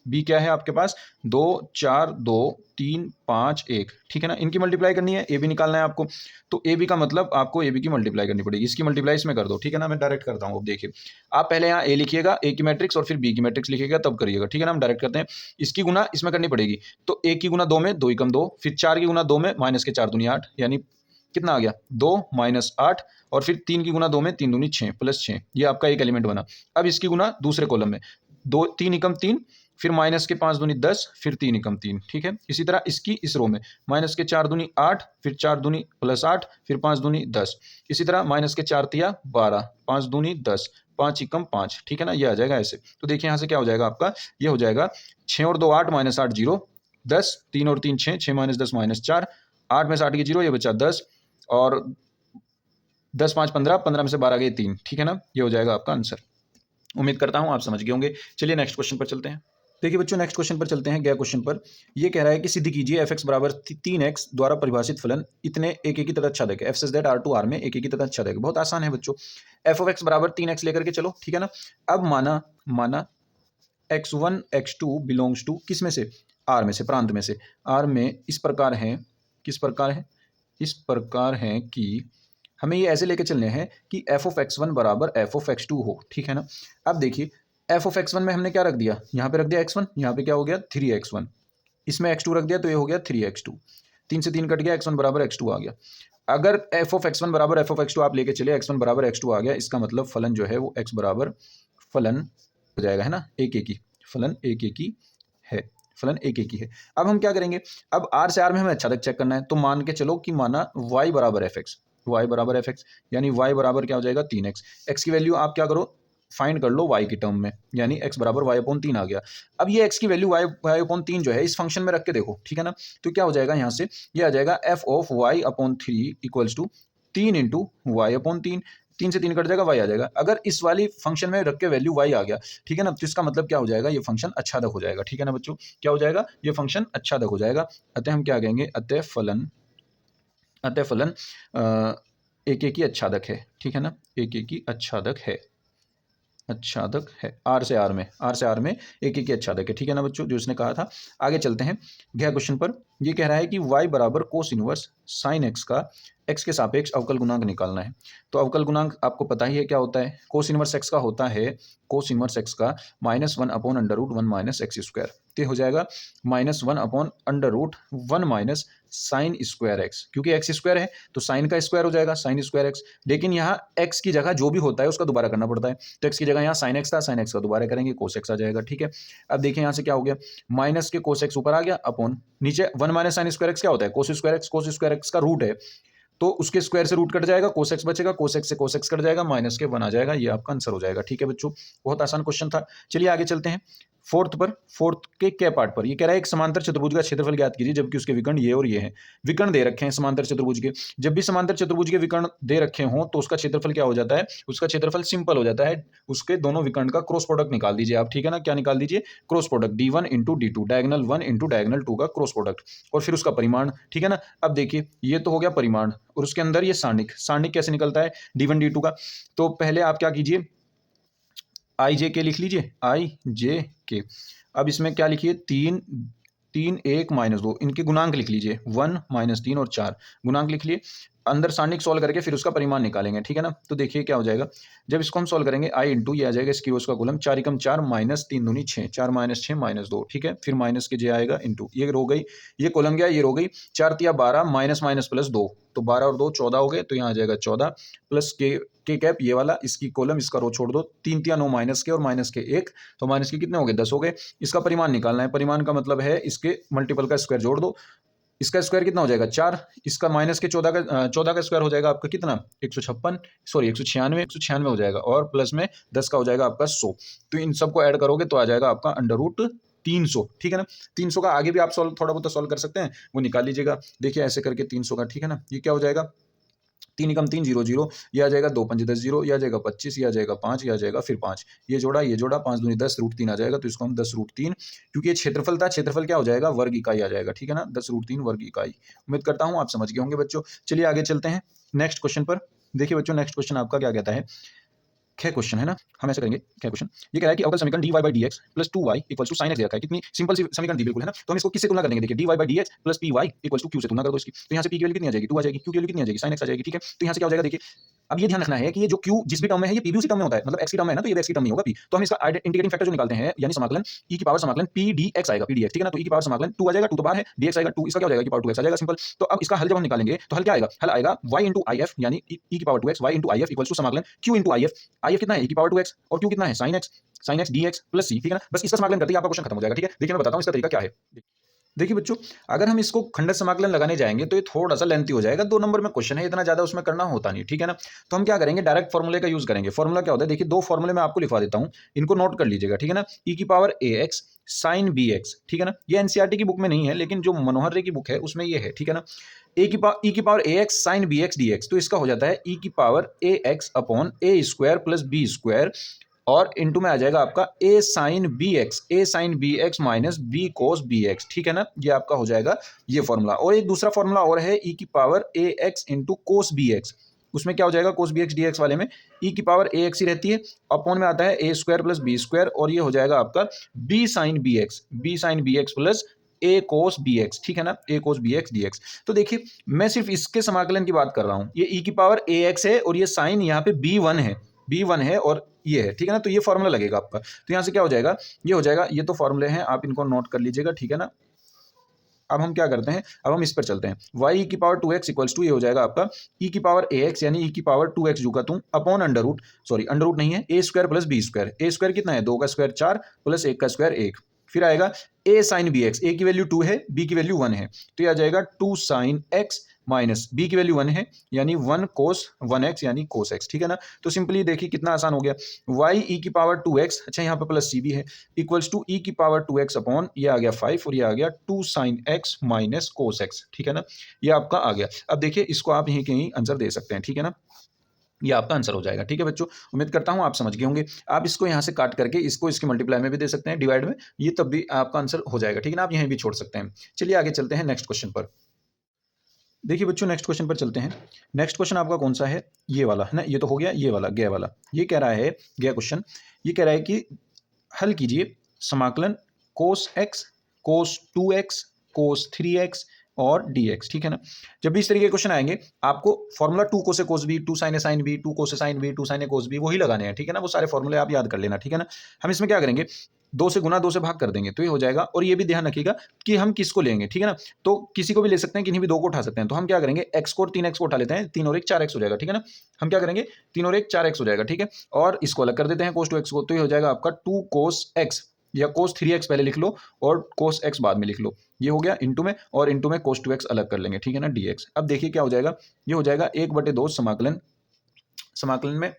S1: बी क्या है आपके पास, 2 4 2 3 5 1, ठीक है ना? इनकी मल्टीप्लाई करनी है, ए बी निकालना है आपको, तो ए बी का मतलब आपको ए बी की मल्टीप्लाई करनी पड़ेगी। इसकी मल्टीप्लाई इसमें कर दो, ठीक है ना? मैं डायरेक्ट करता हूँ। अब देखिए आप पहले यहाँ ए लिखिएगा, ए की मैट्रिक्स, और फिर बी की मैट्रिक्स लिखिएगा, तब करिएगा, ठीक है ना? हम डायरेक्ट करते हैं। इसकी गुना इसमें करनी पड़ेगी, तो 1 की गुना 2 में 2 एकम 2, फिर 4 की गुना 2 में माइनस के 4 दूनी 8, यानी कितना आ गया 2 - 8, और फिर 3 की गुना 2 में 3 दूनी 6 प्लस 6, ये आपका एक एलिमेंट बना। अब इसकी गुना दूसरे कॉलम में 2 3 एकम 3, फिर माइनस के 5 दूनी 10, फिर 3 एकम 3, ठीक है? इसी तरह इसकी इस रो में माइनस के 4 दूनी 8, फिर 4 दूनी प्लस 8, फिर 5 दूनी 10। इसी तरह माइनस के 4 तिया 12, 5 दूनी 10, 5 एकम 5, ठीक है ना? ये आ जाएगा ऐसे। तो देखिए यहाँ से क्या हो जाएगा आपका, ये हो जाएगा 6 और 2 8 - 8 0, 10, 3 और 3 6, 6 - 10 -4, 8 में से 8 के 0, ये बचा 10, और 10 5 15, 15 में से 12 गए 3, ठीक है ना? ये हो जाएगा आपका आंसर। उम्मीद करता हूँ आप समझ गए होंगे। चलिए नेक्स्ट क्वेश्चन पर चलते हैं। देखिए बच्चों नेक्स्ट क्वेश्चन पर चलते हैं, गया क्वेश्चन पर। ये कह रहा है कि सिद्ध कीजिए f(x) बराबर 3x द्वारा परिभाषित फलन इतने एक एकी तथा है, f such that R2 R में एक एकी तथा है। बहुत आसान है बच्चों, f(x) बराबर 3x लेकर के चलो, ठीक है ना? अब माना x1 x2 बिलोंग्स टू किस में से, R में से, प्रांत में से। R में इस प्रकार है, किस प्रकार है, इस प्रकार है कि हमें ये ऐसे लेके चलने हैं कि f(x1) बराबर f(x2) हो, ठीक है ना? अब देखिए एफ ऑफ x1 में हमने क्या रख दिया, यहाँ पे रख दिया x1, यहाँ पे क्या हो गया 3x1, इसमें x2 रख दिया तो ये हो गया 3x2, 3 से 3 कट गया, x1 बराबर x2 आ गया। अगर एफ ऑफ x1 बराबर एफ ऑफ x2 आप लेके चले, x1 बराबर x2 आ गया, इसका मतलब फलन जो है वो x बराबर फलन हो जाएगा, है ना, एक एक ही फलन, एक एक ही है, फलन एक एक ही है। अब हम क्या करेंगे, अब r से r में हमें अच्छा तक चेक करना है, तो मान के चलो कि माना y बराबर एफ एक्स, वाई बराबर एफ एक्स, यानी y बराबर क्या हो जाएगा 3x, x की वैल्यू आप क्या करो फाइंड कर लो y की टर्म में, यानी x बराबर y अपॉन 3 आ गया। अब ये x की वैल्यू y अपॉन 3 जो है इस फंक्शन में रख के देखो, ठीक है ना, तो क्या हो जाएगा यहाँ से, ये आ जाएगा f of y upon 3 equals to 3 into y upon 3, 3 से 3 कट जाएगा y आ जाएगा। अगर इस वाली फंक्शन में रख के वैल्यू y आ गया, ठीक है ना, तो इसका मतलब क्या हो जाएगा, ये फंक्शन अच्छादक हो जाएगा, ठीक है ना बच्चों, क्या हो जाएगा, ये फंक्शन अच्छादक हो जाएगा। अतः हम क्या कहेंगे, अतः फलन एक एक ही अच्छादक है, ठीक है ना, एक एक ही अच्छादक है, अच्छादक है, आर से आर में एक एक ही अच्छादक है, ठीक है ना बच्चों, जो इसने कहा था। आगे चलते हैं गया क्वेश्चन पर। ये कह रहा है कि y बराबर कोस इनवर्स साइन x का x के सापेक्ष अवकल गुणांक निकालना है। तो अवकल गुणांक आपको पता ही है क्या होता है, कोस इनवर्स x का होता है, कोस इनवर्स x का -1 upon under root 1 minus x square, तो हो जाएगा -1 upon under root 1 minus sine square x, क्योंकि एक्स स्क्वायर है तो साइन का स्क्वायर हो जाएगा, साइन स्क्वायर एक्स। लेकिन यहाँ एक्स की जगह जो भी होता है उसका दोबारा करना पड़ता है, तो एक्स की जगह यहाँ साइन एक्स था, साइन एक्स का दोबारा करेंगे कोस एक्स आ जाएगा, ठीक है। अब देखिए यहाँ से क्या हो गया, माइनस के कोस एक्स ऊपर आ गया, अपॉन नीचे 1 माइनस साइन स्क्वायर एक्स क्या होता है, कोस स्क्वायर एक्स का रूट है, तो उसके स्क्वायर से रूट कट जाएगा, कोस एक्स बचेगा, कोस एक्स से कोस एक्स कट जाएगा, माइनस के 1 आ जाएगा, ये आपका आंसर हो जाएगा, ठीक है बच्चों। बहुत आसान क्वेश्चन था। चलिए आगे चलते हैं फोर्थ के क्या पार्ट पर। ये कह रहा है एक समांतर चतुर्भुज का क्षेत्रफल ज्ञात कीजिए जबकि उसके विकर्ण ये और ये हैं। विकर्ण दे रखे हैं समांतर चतुर्भुज के, जब भी समांतर चतुर्भुज के विकर्ण दे रखे हों तो उसका क्षेत्रफल क्या हो जाता है, उसका क्षेत्रफल सिंपल हो जाता है, उसके दोनों विकर्ण का क्रॉस प्रोडक्ट निकाल दीजिए आप, ठीक है ना, क्या निकाल दीजिए, cross product d1 into d2, diagonal 1 into diagonal 2 का क्रॉस प्रोडक्ट, और फिर उसका परिमाण, ठीक है ना। अब देखिए ये तो हो गया परिमाण, और उसके अंदर ये सारणिक कैसे निकलता है d1 d2 का, तो पहले आप क्या कीजिए, आई जे के लिख लीजिए, आई जे के। अब इसमें क्या लिखिए, 3 3 1 -2, इनके गुणांक लिख लीजिए, 1 -3 और 4 गुणांक लिख लिए। अंदर सारणिक सॉल्व करके फिर उसका परिमाण निकालेंगे, ठीक है ना। तो देखिए क्या हो जाएगा, जब इसको हम सॉल्व करेंगे आई इंटू ये आ जाएगा इसकी रोज का कॉलम, 4 एकम 4 -3 दूनी 6, 4 -6 -2, ठीक है, फिर माइनस के जे आएगा इंटू, ये रो गई, ये कॉलम गया, ये रो गई, 4 तिया 12 माइनस माइनस प्लस 2, तो 12 और 2 14 हो गए, तो यहाँ आ जाएगा 14 प्लस के कैप ये वाला, इसकी कॉलम इसका रो छोड़ दो, 3 तिया 9 माइनस के और माइनस के 1, तो माइनस के कितने हो गए 10 हो गए। इसका परिमाण निकालना है, परिमाण का मतलब है इसके मल्टीपल का स्क्वायर जोड़ दो, इसका स्क्वायर कितना हो जाएगा 4, इसका माइनस के 14 का स्क्वायर हो जाएगा आपका कितना 156, सॉरी 196 हो जाएगा, और प्लस में 10 का हो जाएगा आपका 100, तो इन सबको ऐड करोगे तो आ जाएगा आपका अंडर रूट 300, ठीक है ना। 300 का आगे भी आप थोड़ा बहुत सॉल्व कर सकते हैं, वो निकाल लीजिएगा, देखिए ऐसे करके 300 का, ठीक है ना। ये क्या हो जाएगा, 3 एकम 3 0 0, ये आ जाएगा 2 5 10 0, ये आ जाएगा 25, ये आ जाएगा 5, ये आ जाएगा फिर 5, ये जोड़ा 5 दूनी 10 रूट 3 आ जाएगा, तो इसको हम 10 रूट 3, क्योंकि ये क्षेत्रफल था, क्षेत्रफल क्या हो जाएगा वर्ग इकाई आ जाएगा, ठीक है ना, 10 रूट 3 वर्ग इकाई। उम्मीद करता हूँ आप समझ गए होंगे बच्चों। चलिए आगे चलते हैं नेक्स्ट क्वेश्चन पर। देखिए बच्चों नेक्स्ट क्वेश्चन आपका क्या कहता है, ख क्वेश्चन है ना, हम ऐसे करेंगे क्या क्वेश्चन, ये कह रहा है कि अवकल समीकरण dy by dx plus 2y equals to sin x दे रखा है, कितनी सिंपल सी समीकरण दी बिल्कुल, है ना। तो हम इसको किससे तुलना करेंगे, देखिए dy by dx plus py equals to q से तुलना कर दो इसकी, तो यहाँ से p की वैल्यू कितनी आ जाएगी 2 आ जाएगी, q की वैल्यू कितनी आ जाएगी sin x आ जाएगी, ठीक है। तो यहाँ से क्या हो जाएगा, देखिए अब ये ध्यान रखना है कि ये जो q जिस भी टर्म में है ये p भी उसी टर्म में होता है, मतलब x की टर्म में है ना, तो ये x की टर्म नहीं होगा p, तो हम इसका इंटीग्रेटिंग फैक्टर जो निकालते हैं यानी समाकलन e की पावर समाकलन p dx आएगा, p dx, ठीक है ना। तो e की पावर समाकलन 2 आ जाएगा, 2 तो बाहर है, dx आएगा 2, इसका क्या हो जाएगा e की पावर 2x आ जाएगा, सिंपल। तो अब इसका हल जब हम निकालेंगे तो हल क्या आएगा, हल आएगा y into if यानी e की power 2x, y into if equals to समाकलन q into if, if कितना है e की पावर 2x और q कितना है sin x dx plus c, ठीक है ना। बस इसका समाकलन करते ही आपका क्वेश्चन खत्म हो जाएगा, ठीक है। देखिए मैं बताता हूं इसका तरीका क्या है। देखिए बच्चों अगर हम इसको खंडन समाकलन लगाने जाएंगे तो ये थोड़ा सा लेंथी हो जाएगा, 2 नंबर में क्वेश्चन है, इतना ज्यादा उसमें करना होता नहीं, ठीक है ना। तो हम क्या करेंगे, डायरेक्ट फॉर्मूले का यूज करेंगे। फॉर्मूला क्या होता है, देखिए 2 फॉर्मूले मैं आपको लिखवा देता हूं, इनको नोट कर लीजिएगा, ठीक है ना। e की पावर ax sin bx, ठीक है ना, ये एनसीईआरटी की बुक में नहीं है लेकिन जो मनोहर रे की बुक है उसमें ये है, ठीक है ना। e की power ax sin bx dx, तो इसका हो जाता है e की power ax upon a square plus b square, और इनटू में आ जाएगा आपका a sin bx minus b cos bx, ठीक है ना। ये आपका हो जाएगा ये फॉर्मूला। और एक दूसरा फॉर्मूला और है e की power ax into cos bx, उसमें क्या हो जाएगा कोस bx dx वाले में e की पावर ax ही रहती है, अपॉन में आता है a square plus b square, और ये हो जाएगा आपका b sin bx plus a cos bx, ठीक है ना, a cos bx dx। तो देखिए मैं सिर्फ इसके समाकलन की बात कर रहा हूं, ये e की पावर ax है और ये साइन यहाँ पे b1 है, बी 1 है और ये है, ठीक है ना। तो ये फॉर्मूला लगेगा आपका। तो यहाँ से क्या हो जाएगा, ये हो जाएगा, ये तो फॉर्मूले हैं, आप इनको नोट कर लीजिएगा, ठीक है ना। अब हम क्या करते हैं, अब हम इस पर चलते हैं। वाई ई की पावर 2x इक्वल्स टू, ये हो जाएगा आपका ई की पावर ax यानी ई की पावर 2x जू का तुम upon under root, sorry under root नहीं है, a square plus b square. A square कितना है, 2 का स्क्वायर 4 प्लस 1 का स्क्वायर 1। फिर आएगा ए साइन बी एक्स, ए की वैल्यू 2 है, बी की वैल्यू 1 है, तो ये आ जाएगा 2 साइन एक्स माइनस बी की वैल्यू 1 है यानी 1 कोस 1x यानी कोस x, ठीक है ना। तो सिंपली देखिए कितना आसान हो गया, y ई की पावर 2x, अच्छा यहाँ पे प्लस सी भी है, इक्वल्स टू ई की पावर 2x अपॉन ये आ गया 5 और ये आ गया 2 sine x minus cos x, ठीक है ना। ये आपका आ गया। अब देखिए इसको आप यहीं कहीं आंसर दे सकते हैं, ठीक है ना। ये आपका आंसर हो जाएगा, ठीक है बच्चों। उम्मीद करता हूं आप समझ गए होंगे। आप इसको यहां से काट करके इसको इसके मल्टीप्लाई में भी दे सकते हैं, डिवाइड में, ये तब भी आपका आंसर हो जाएगा, ठीक है ना। आप यहीं भी छोड़ सकते हैं। चलिए आगे चलते हैं नेक्स्ट क्वेश्चन पर। देखिए बच्चों नेक्स्ट क्वेश्चन पर चलते हैं। नेक्स्ट क्वेश्चन आपका कौन सा है, ये वाला है ना। ये तो हो गया, ये वाला गया वाला। ये कह रहा है गया क्वेश्चन, ये कह रहा है कि हल कीजिए समाकलन कोस एक्स, कोस 2x, कोस 3x और dx, ठीक है ना। जब भी इस तरीके के क्वेश्चन आएंगे आपको फॉर्मूला 2 कोस ए कोस बी, 2 साइन ए साइन बी, 2 कोस ए साइन बी, 2 साइन ए कोस बी वही लगाने हैं, ठीक है ना। वो सारे फॉर्मूले आप याद कर लेना, ठीक है ना। हम इसमें क्या करेंगे, 2 से गुना 2 से भाग कर देंगे तो ये हो जाएगा। और ये भी ध्यान रखिएगा कि हम किसको लेंगे, ठीक है ना। तो किसी को भी ले सकते हैं, किन्हीं भी 2 को उठा सकते हैं। तो हम क्या करेंगे, x को और 3x को उठा लेते हैं, 3 और 1 4x हो जाएगा, ठीक है ना। हम क्या करेंगे, 3 और 1 4x हो जाएगा, ठीक है। और इसको अलग कर देते हैं कोस 2x को, तो ये हो जाएगा आपका 2 कोस x या कोस 3x पहले लिख लो और कोस x बाद में लिख लो। ये हो गया इनटू में, और इनटू में कोस 2x अलग कर लेंगे, ठीक है ना, dx। अब देखिए क्या हो जाएगा, ये हो जाएगा 1/2 समाकलन, समाकलन में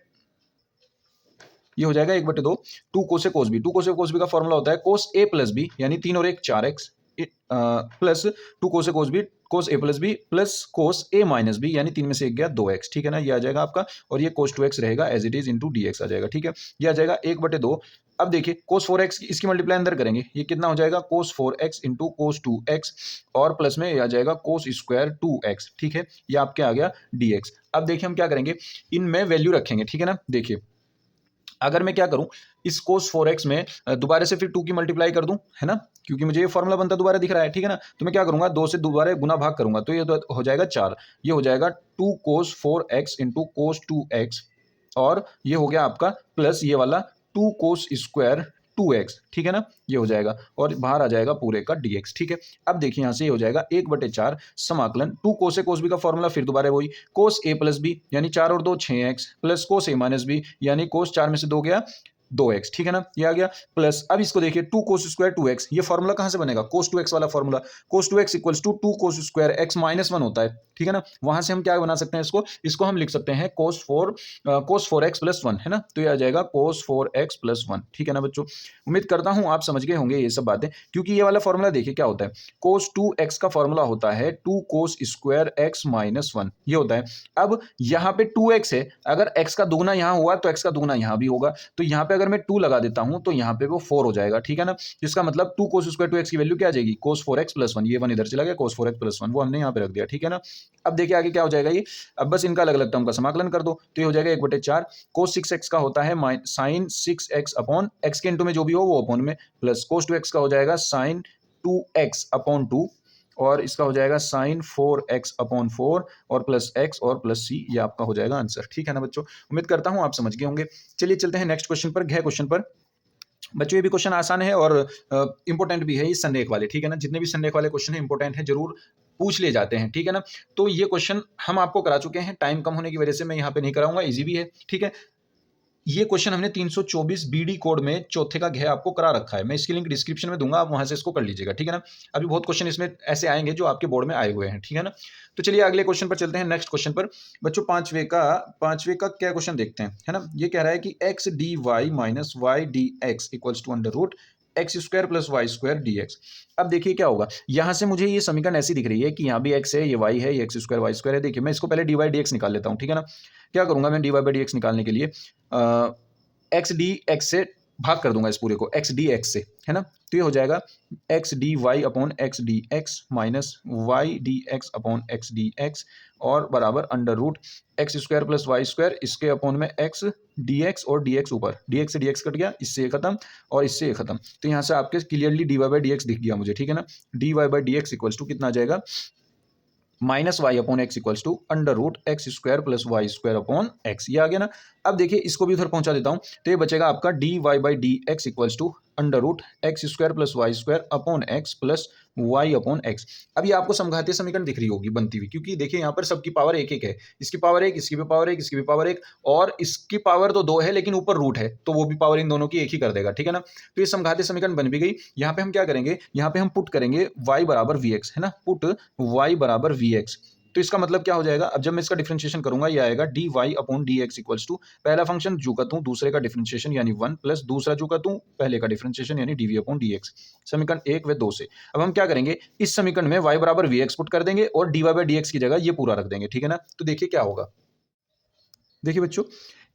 S1: ये हो जाएगा 1/2 2 कोस ए कोस बी। 2 कोस ए कोस बी का फॉर्मूला होता है कोस ए प्लस बी यानी 3 और 1 4x प्लस 2 कोस ए कोस बी, कोस ए प्लस बी प्लस कोस ए माइनस बी यानी 3 में से 1 गया 2x, ठीक है ना। ये आ जाएगा आपका, और ये कोस 2x रहेगा as it is into dx आ जाएगा, ठीक है। ये आ जाएगा 1/2। अब देखिए कोस 4x इसकी मल्टीप्लाई अंदर करेंगे, ये कितना हो जाएगा, कोस 4x इंटू कोस 2x और प्लस में ये आ जाएगा कोस स्क्वायर 2x, ठीक है। ये आपके आ गया dx। अब देखिए हम क्या करेंगे, इनमें वैल्यू रखेंगे, ठीक है ना। देखिए अगर मैं क्या करूं, इस कोस 4x में दोबारा से फिर 2 की मल्टीप्लाई कर दूं, है ना, क्योंकि मुझे ये फॉर्मूला बनता दोबारा दिख रहा है, ठीक है ना। तो मैं क्या करूंगा, 2 से दोबारा गुना भाग करूंगा तो ये तो हो जाएगा 4। ये हो जाएगा 2 कोस 4x इंटू कोस 2x और ये हो गया आपका प्लस ये वाला 2 कोस स्क्वायर 2x, ठीक है ना। ये हो जाएगा और बाहर आ जाएगा पूरे का dx, ठीक है। अब देखिए यहाँ से ये हो जाएगा 1/4 समाकलन 2 कोस ए कोस बी का फॉर्मूला फिर दोबारा वही कोस ए प्लस बी यानी 4 और 2 6x प्लस कोस ए माइनस बी यानी कोस 4 में से 2 गया 2x, ठीक है ना। ये आ गया प्लस, अब इसको देखिए 2 कोस स्क्वायर 2x, ये फॉर्मूला कहां से बनेगा, कोस 2x वाला formula. Cos 2x equals to 2 cos square x minus 1 होता है, ठीक है ना। वहां से हम क्या बना सकते हैं, इसको हम लिख सकते हैं कोस 4x प्लस 1, है ना। तो ये आ जाएगा कोस 4x प्लस 1, ठीक है ना बच्चों। उम्मीद करता हूं आप समझ गए होंगे ये सब बातें, क्योंकि ये वाला फॉर्मूला देखिए क्या होता है, कोस 2x का फॉर्मूला होता है 2 कोस स्क्वायर x माइनस 1, ये होता है। अब यहाँ पे 2x है, अगर x का दुगना यहाँ हुआ तो x का दुगना यहाँ भी होगा, तो यहाँ पे अगर मैं 2 लगा देता हूं तो यहाँ पे वो 4 हो जाएगा, ठीक है ना। इसका मतलब 2 कोस स्क्वायर 2x की वैल्यू क्या आ जाएगी, कोस 4x प्लस 1, ये 1 इधर चला गया, कोस 4x प्लस 1 वो हमने यहाँ पे रख दिया, ठीक है ना। अब देखिए आगे क्या हो जाएगा ये, अब बस इनका अलग अलग टर्म का समाकलन कर दो तो ये हो जाएगा 1/4 कोस 6x का होता है साइन 6x अपॉन x के इंटू में जो भी हो वो अपॉन में, प्लस कोस 2x का हो जाएगा साइन 2x अपॉन 2 और इसका हो जाएगा साइन 4x अपॉन 4 और प्लस x और प्लस c, ये आपका हो जाएगा आंसर, ठीक है ना बच्चों। उम्मीद करता हूं आप समझ गए होंगे। चलिए चलते हैं नेक्स्ट क्वेश्चन पर, गए क्वेश्चन पर। बच्चों ये भी क्वेश्चन आसान है और इंपॉर्टेंट भी है, ये संरेख वाले, ठीक है ना। जितने भी संरेख वाले क्वेश्चन है इंपॉर्टेंट है, जरूर पूछ लिए जाते हैं, ठीक है ना। तो ये क्वेश्चन हम आपको करा चुके हैं, टाइम कम होने की वजह से मैं यहाँ पे नहीं कराऊंगा, इजी भी है, ठीक है। ये क्वेश्चन हमने 324 बीडी कोड में चौथे का घ आपको करा रखा है, मैं इसकी लिंक डिस्क्रिप्शन में दूंगा, आप वहां से इसको कर लीजिएगा, ठीक है ना। अभी बहुत क्वेश्चन इसमें ऐसे आएंगे जो आपके बोर्ड में आए हुए हैं, ठीक है ना। तो चलिए अगले क्वेश्चन पर चलते हैं, नेक्स्ट क्वेश्चन पर। बच्चों पांचवे का क्या क्वेश्चन देखते हैं, है ना। ये कह रहा है कि x d y minus y d x equals to under root x square plus y square d x. अब देखिए क्या होगा, यहां से मुझे ये समीकरण ऐसी दिख रही है कि यहाँ भी एक्स है, ये वाई है, ये एक्स स्क्वायर वाई स्क्वायर है। देखिए मैं इसको पहले डी वाई डी एक्स निकाल लेता हूँ, ठीक है ना। क्या करूंगा मैं, d y by d x निकालने के लिए एक्स डी एक्स से भाग कर दूंगा इस पूरे को एक्स डी एक्स से, है ना। तो ये हो जाएगा x d y upon x d x minus y d x upon x d x और बराबर under root x square plus y square, इसके अपॉन में एक्स डी एक्स और डी एक्स ऊपर, डी एक्स से डी एक्स कट गया, इससे ये खत्म और इससे ये खत्म। तो यहाँ से आपके clearly d y by d x दिख गया मुझे, ठीक है ना। D y by d x equals to कितना आ जाएगा, minus y upon x equals to under root x square plus y square upon x, ये आ गया ना। अब देखिए इसको भी उधर पहुंचा देता हूं, तो ये बचेगा आपका d y by d x equals to under root x square plus y square upon x plus y upon x. अब ये आपको समघातीय समीकरण दिख रही होगी बनती हुई, क्योंकि देखिए यहाँ पर सबकी पावर एक एक है, इसकी पावर एक, इसकी भी पावर एक, इसकी भी पावर एक, और इसकी पावर तो दो है लेकिन ऊपर रूट है, तो वो भी पावर इन दोनों की एक ही कर देगा, ठीक है ना। तो ये समघातीय समीकरण बन भी गई। यहाँ पे हम क्या करेंगे, यहाँ पे हम पुट करेंगे y बराबर वी एक्स, है ना, पुट y बराबर वी एक्स। तो इसका मतलब क्या हो जाएगा, अब जब मैं इसका डिफरेंशिएशन करूंगा ये आएगा d y upon D x equals to पहला फंक्शन जो करता हूं दूसरे का डिफरेंशिएशन यानी 1 प्लस दूसरा जो करता हूं पहले का डिफरेंशिएशन यानी d we upon D x, समीकरण 1 व 2 से। अब हम क्या करेंगे, इस समीकरण में y बराबर वी एक्स पुट कर देंगे और d y by d x की जगह ये पूरा रख देंगे, ठीक है ना। तो देखिए क्या होगा, देखिए बच्चों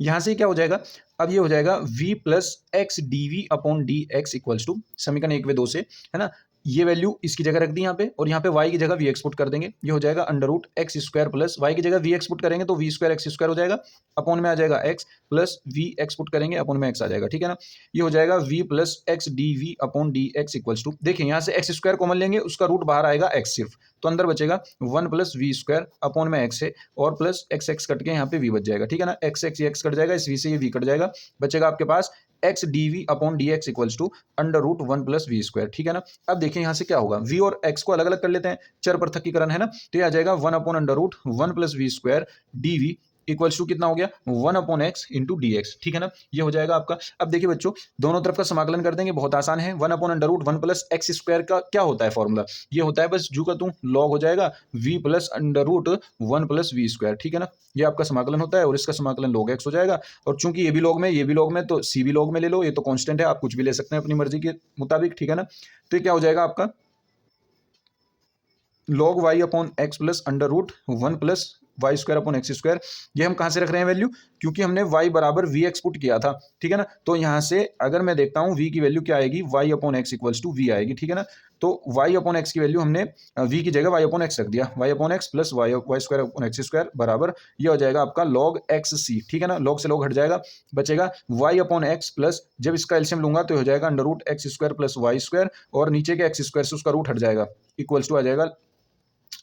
S1: यहां से क्या हो जाएगा, अब ये हो जाएगा v plus x D we upon D x equals to समीकरण 1 व 2 से, है ना। ये वैल्यू इसकी जगह रख दी यहाँ पे, और यहाँ पे y की जगह वी एक्स पुट कर देंगे, ये हो जाएगा under root x square plus y की जगह वी एक्स पुट करेंगे तो वी स्क्वायर एक्स स्क्वायर हो जाएगा, अपॉन में आ जाएगा x plus v x put करेंगे अपॉन में x आ जाएगा, ठीक है ना। ये हो जाएगा v plus x D we upon D x equals to, देखिए यहाँ से एक्स स्क्वायर कॉमन लेंगे, उसका रूट बाहर आएगा x सिर्फ, तो अंदर बचेगा 1 प्लस वी स्क्वायर अपॉन में x है, और प्लस एक्स एक्स कट के यहाँ पे v बच जाएगा, ठीक है ना। एक्स एक्स एक्स कट जाएगा, इस v से ये v कट जाएगा, बचेगा आपके पास X D we upon D x equals to under root 1 plus we square, ठीक है ना। अब देखिए यहाँ से क्या होगा, v और x को अलग अलग कर लेते हैं, चर पृथक्कीकरण है ना, तो ये आ जाएगा 1 upon under root 1 plus we square d v equals to कितना हो गया 1 upon x into d x, ठीक है ना, ये हो जाएगा आपका। अब देखिए बच्चों दोनों तरफ का समाकलन कर देंगे, बहुत आसान है। 1 upon under root 1 plus x square का क्या होता है फॉर्मूला, ये होता है बस जू का तू लॉग हो जाएगा v plus under root 1 plus we square, ठीक है ना, ये आपका समाकलन होता है, और इसका समाकलन log x हो जाएगा, और चूंकि ये भी log में ये भी log में तो c भी log में ले लो, ये तो कांस्टेंट है, आप कुछ भी ले सकते हैं अपनी मर्जी के मुताबिक, ठीक है ना। तो ये क्या हो जाएगा आपका log y upon x plus under root 1 plus y square upon x square. ये हम कहां से रख रहे हैं वैल्यू, क्योंकि हमने y बराबर वी एक्स पुट किया था, ठीक है ना। तो यहां से अगर मैं देखता हूं v की वैल्यू क्या आएगी, y upon x equals to v आएगी, ठीक है ना। तो y अपॉन एक्स की वैल्यू हमने v की जगह y अपॉन एक्स रख दिया, y upon x plus y square upon x square बराबर ये हो जाएगा आपका log एक्स सी, ठीक है ना, log से log हट जाएगा, बचेगा y अपॉन एक्स प्लस, जब इसका एलसीएम लूंगा तो हो जाएगा under root x square plus y square, और नीचे के एक्स स्क्वायर से उसका रूट हट जाएगा, इक्वल्स टू आ जाएगा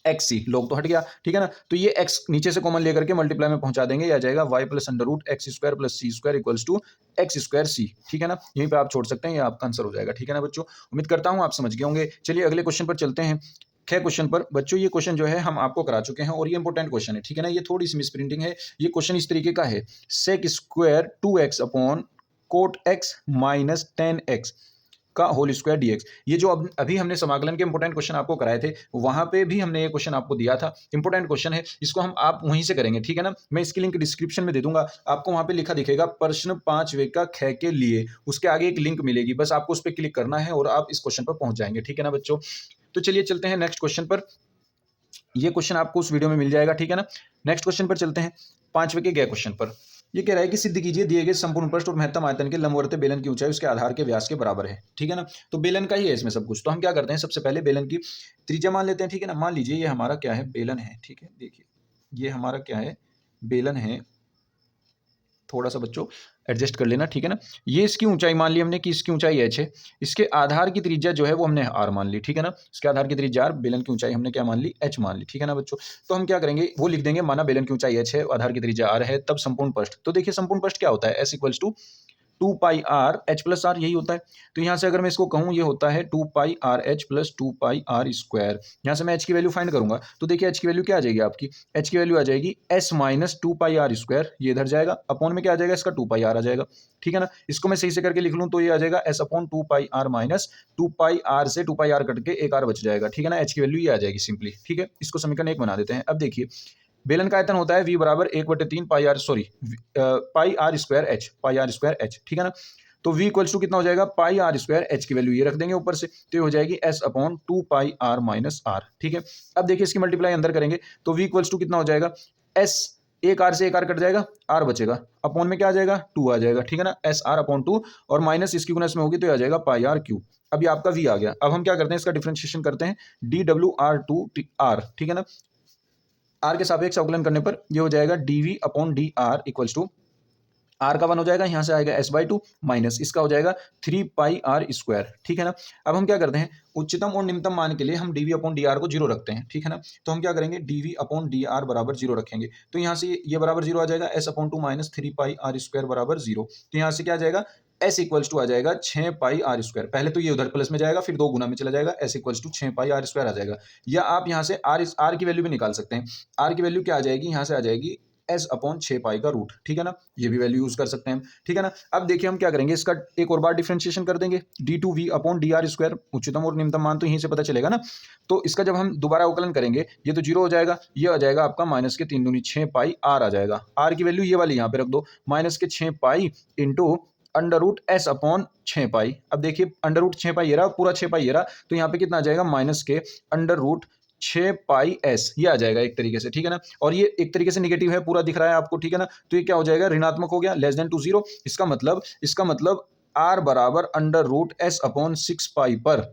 S1: एक्स सी, लोग तो हट गया, ठीक है ना। तो ये एक्स नीचे से कॉमन लेकर के मल्टीप्लाई में पहुंचा देंगे, आ जाएगा Y plus under root x square plus C square equals to X square C, ठीक है ना। यहीं पे आप छोड़ सकते हैं, ये आपका आंसर हो जाएगा, ठीक है ना बच्चों। उम्मीद करता हूं आप समझ गए होंगे। चलिए अगले क्वेश्चन पर चलते हैं। ख क्वेश्चन पर बच्चों, ये क्वेश्चन जो है हम आपको करा चुके हैं और ये इंपॉर्टेंट क्वेश्चन है, ठीक है ना। ये थोड़ी सी मिसप्रिंटिंग है, ये क्वेश्चन इस तरीके का है, sec square 2x upon cot x minus 10x का होल स्क्वायर डीएक्स। ये जो अभी हमने समाकलन के इंपॉर्टेंट क्वेश्चन आपको कराए थे, वहां पे भी हमने ये क्वेश्चन आपको दिया था, इंपॉर्टेंट क्वेश्चन है, इसको हम आप वहीं से करेंगे, ठीक है ना। मैं इसकी लिंक डिस्क्रिप्शन में दे दूंगा, आपको वहां पे लिखा दिखेगा प्रश्न 5वें का ख के लिए, उसके आगे एक लिंक मिलेगी, बस आपको उस पर क्लिक करना है और आप इस क्वेश्चन पर पहुंच जाएंगे, ठीक है ना बच्चों। तो चलिए चलते हैं नेक्स्ट क्वेश्चन पर, ये क्वेश्चन आपको उस वीडियो में मिल जाएगा, ठीक है ना। नेक्स्ट क्वेश्चन पर चलते हैं, 5वें के गए क्वेश्चन पर। ये कह रहा है कि सिद्ध कीजिए दिए गए संपूर्ण पृष्ठ और महत्तम आयतन के लंबवत बेलन की ऊंचाई उसके आधार के व्यास के बराबर है, ठीक है ना। तो बेलन का ही है इसमें सब कुछ, तो हम क्या करते हैं, सबसे पहले बेलन की त्रिज्या मान लेते हैं, ठीक है ना। मान लीजिए ये हमारा क्या है, बेलन है, ठीक है। देखिए ये हमारा क्या है, बेलन है, थोड़ा सा बच्चों एडजस्ट कर लेना, ठीक है ना। ये इसकी ऊंचाई मान ली हमने कि इसकी ऊंचाई h है, इसके आधार की त्रिज्या जो है वो हमने r मान ली, ठीक है ना। इसके आधार की त्रिज्या r, बेलन की ऊंचाई हमने क्या मान ली, h मान ली, ठीक है ना बच्चों। तो हम क्या करेंगे, वो लिख देंगे, माना बेलन की ऊंचाई h है, आधार की त्रिज्या r है, तब संपूर्ण पृष्ठ। तो देखिए संपूर्ण पृष्ठ क्या होता है, s equals to 2 pi R H plus r, यही होता है। तो यहाँ से अगर मैं इसको कहूँ, ये होता है 2 pi R H plus 2 pi are square. यहाँ से मैं एच की वैल्यू फाइंड करूंगा, तो देखिए एच की वैल्यू क्या आ जाएगी आपकी, एच की वैल्यू आ जाएगी s minus 2 pi are square, ये इधर जाएगा, अपॉन में क्या आ जाएगा इसका 2 पाई आर आ जाएगा, ठीक है ना। इसको मैं सही से करके लिख लूँ तो ये आ जाएगा s upon 2 pi r minus 2 pi r से 2 पाई आर कट के एक आर बच जाएगा, ठीक है ना। एच की वैल्यू ये आ जाएगी सिंपली, ठीक है। इसको समीकरण 1 बना देते हैं। अब देखिए बेलन का आयतन होता है v बराबर 1/3 pi R, sorry pi are square H, pi are square H, ठीक है ना। तो v इक्वल्स टू कितना हो जाएगा, पाई आर स्क्वायर एच की वैल्यू ये रख देंगे ऊपर से, तो ये हो जाएगी s upon 2 pi r minus r, ठीक है। अब देखिए इसकी मल्टीप्लाई अंदर करेंगे तो v इक्वल्स टू कितना हो जाएगा, s एक आर से एक आर कट जाएगा, आर बचेगा, अपॉन में क्या आ जाएगा 2 आ जाएगा, ठीक है ना। एस आर अपॉन 2 और माइनस इसकी गुना इसमें होगी तो आ जाएगा पाई आर क्यू। अब ये आपका v आ गया। अब हम क्या करते हैं, इसका डिफरेंशिएशन करते हैं, डी डब्ल्यू आर टू आर, ठीक है ना। आर के सापेक्ष अवकलन करने पर ये हो जाएगा dv upon d r equals to r का 1 हो जाएगा, यहाँ से आएगा s/2 माइनस इसका हो जाएगा 3πr², ठीक है ना। अब हम क्या करते हैं, उच्चतम और निम्नतम मान के लिए हम dv/dr को 0 रखते हैं, ठीक है ना। तो हम क्या करेंगे, dv/dr बराबर 0 रखेंगे, तो यहाँ से ये बराबर 0 आ जाएगा, s/2 माइनस 3πr² बराबर 0। तो यहाँ से क्या आ जाएगा, s इक्वल्स टू आ जाएगा 6πr²। पहले तो ये उधर प्लस में जाएगा, फिर 2 गुना में चला जाएगा, s इक्वल्स टू 6πr² आ जाएगा। या आप यहाँ से r की वैल्यू भी निकाल सकते हैं। r की वैल्यू क्या आ जाएगी, यहाँ से आ जाएगी s/6π का रूट, ठीक है ना। ये भी वैल्यू यूज कर सकते हैं, ठीक है ना। अब देखिए हम क्या करेंगे, इसका एक और बार डिफरेंशिएशन कर देंगे, d2v/dr², उच्चतम और निम्नतम मान तो यहीं से पता चलेगा ना। तो इसका जब हम दोबारा अवकलन करेंगे, ये तो 0 हो जाएगा, ये आ जाएगा आपका माइनस के 3 दूनी 6πr आ जाएगा। r की वैल्यू ये वाली यहाँ पे रख दो, माइनस के 6π इंटू √s/6π। अब देखिए √6π ये रहा, पूरा 6π ये रहा, तो यहाँ पे कितना आ जाएगा, माइनस के √6πs ये आ जाएगा एक तरीके से, ठीक है ना। और ये एक तरीके से निगेटिव है, पूरा दिख रहा है आपको, ठीक है ना। तो ये क्या हो जाएगा, ऋणात्मक हो गया, लेस देन टू 0। इसका मतलब r बराबर √s/6π पर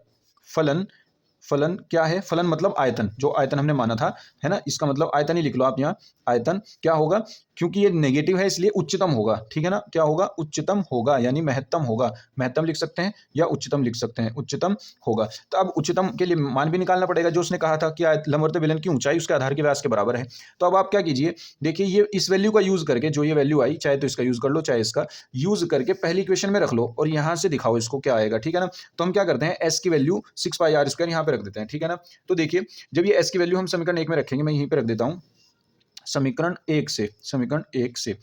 S1: फलन क्या है, फलन मतलब आयतन, जो आयतन हमने माना था, है ना। इसका मतलब आयतन ही लिख लो आप यहाँ, आयतन क्या होगा, क्योंकि ये नेगेटिव है इसलिए उच्चतम होगा, ठीक है ना। क्या होगा, उच्चतम होगा, यानी महत्तम होगा। महत्तम लिख सकते हैं या उच्चतम लिख सकते हैं, उच्चतम होगा। तो अब उच्चतम के लिए मान भी निकालना पड़ेगा, जो उसने कहा था कि लंबवत बेलन की ऊंचाई उसके आधार के व्यास के बराबर है। तो अब आप क्या कीजिए, देखिए ये इस वैल्यू का यूज करके, जो ये वैल्यू आई, चाहे तो इसका यूज कर लो चाहे इसका यूज करके पहली इक्वेशन में रख लो और यहाँ से दिखाओ इसको क्या आएगा, ठीक है ना। तो हम क्या करते हैं, s की वैल्यू 6πr² यहाँ पे रख देते हैं, ठीक है ना। तो देखिए जब ये s की वैल्यू हम समीकरण 1 में रखेंगे, मैं यहीं पे रख देता हूं समीकरण 1 से,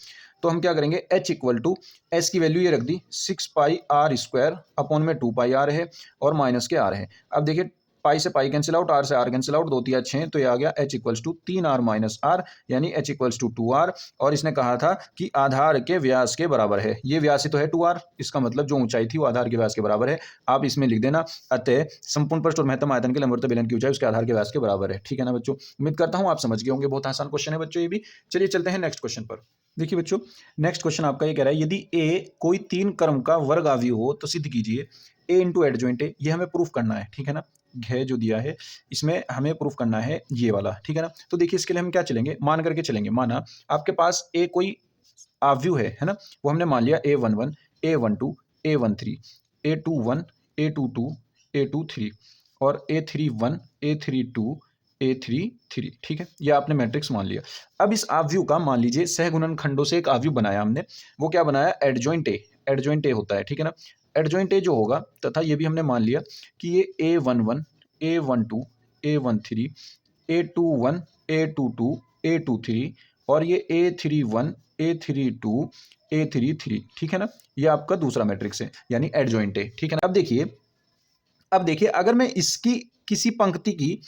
S1: तो हम क्या करेंगे, h इक्वल टू एस की वैल्यू ये रख दी 6πr² अपॉन में 2πr है और माइनस के r है। अब देखिए पाई से पाई कैंसिल आउट, आर से आर कैंसिल आउट, 2 तिया 6, तो ये आ गया h equals to 3r minus r, यानी h इक्वल्स टू 2r। और इसने कहा था कि आधार के व्यास के बराबर है, ये व्यास ही तो है 2r, इसका मतलब जो ऊंचाई थी वो आधार के व्यास के बराबर है। आप इसमें लिख देना, अतः संपूर्ण पृष्ठ और महत्तम आयतन के लंबवत बेलन की ऊंचाई उसके आधार के व्यास के बराबर है, ठीक है ना बच्चों। उम्मीद करता हूँ आप समझ गए होंगे, बहुत आसान क्वेश्चन है बच्चों ये भी। चलिए चलते हैं नेक्स्ट क्वेश्चन पर। देखिए बच्चों नेक्स्ट क्वेश्चन आपका ये कह रहा है, यदि a कोई 3 क्रम का वर्ग अवयव हो तो सिद्ध कीजिए a इंटू एडजॉइंट ए। ये हमें प्रूफ करना है, ठीक है ना। घ जो दिया है इसमें हमें प्रूफ करना है ये वाला, ठीक है ना। तो देखिए इसके लिए हम क्या चलेंगे, मान करके चलेंगे। माना आपके पास a कोई अवयव है ना, वो हमने मान लिया a11 a12 a13 a21 a22 a23 और a31 a32 a33, ठीक है। ये आपने मैट्रिक्स मान लिया। अब इस अवयव का मान लीजिए सहगुणन खंडों से एक अवयव बनाया हमने, वो क्या बनाया, एडजॉइंट ए। एडजॉइंट ए होता है, ठीक है ना। एडजॉइंट ए जो होगा, तथा ये भी हमने मान लिया कि ये a11 a12 a13 a21 a22 a23 और ये a31 a32 a33, ठीक है ना। ये आपका दूसरा मैट्रिक्स है, यानी एडजॉइंट ए, ठीक है ना। अब देखिए अगर मैं इसकी किसी पंक्ति की,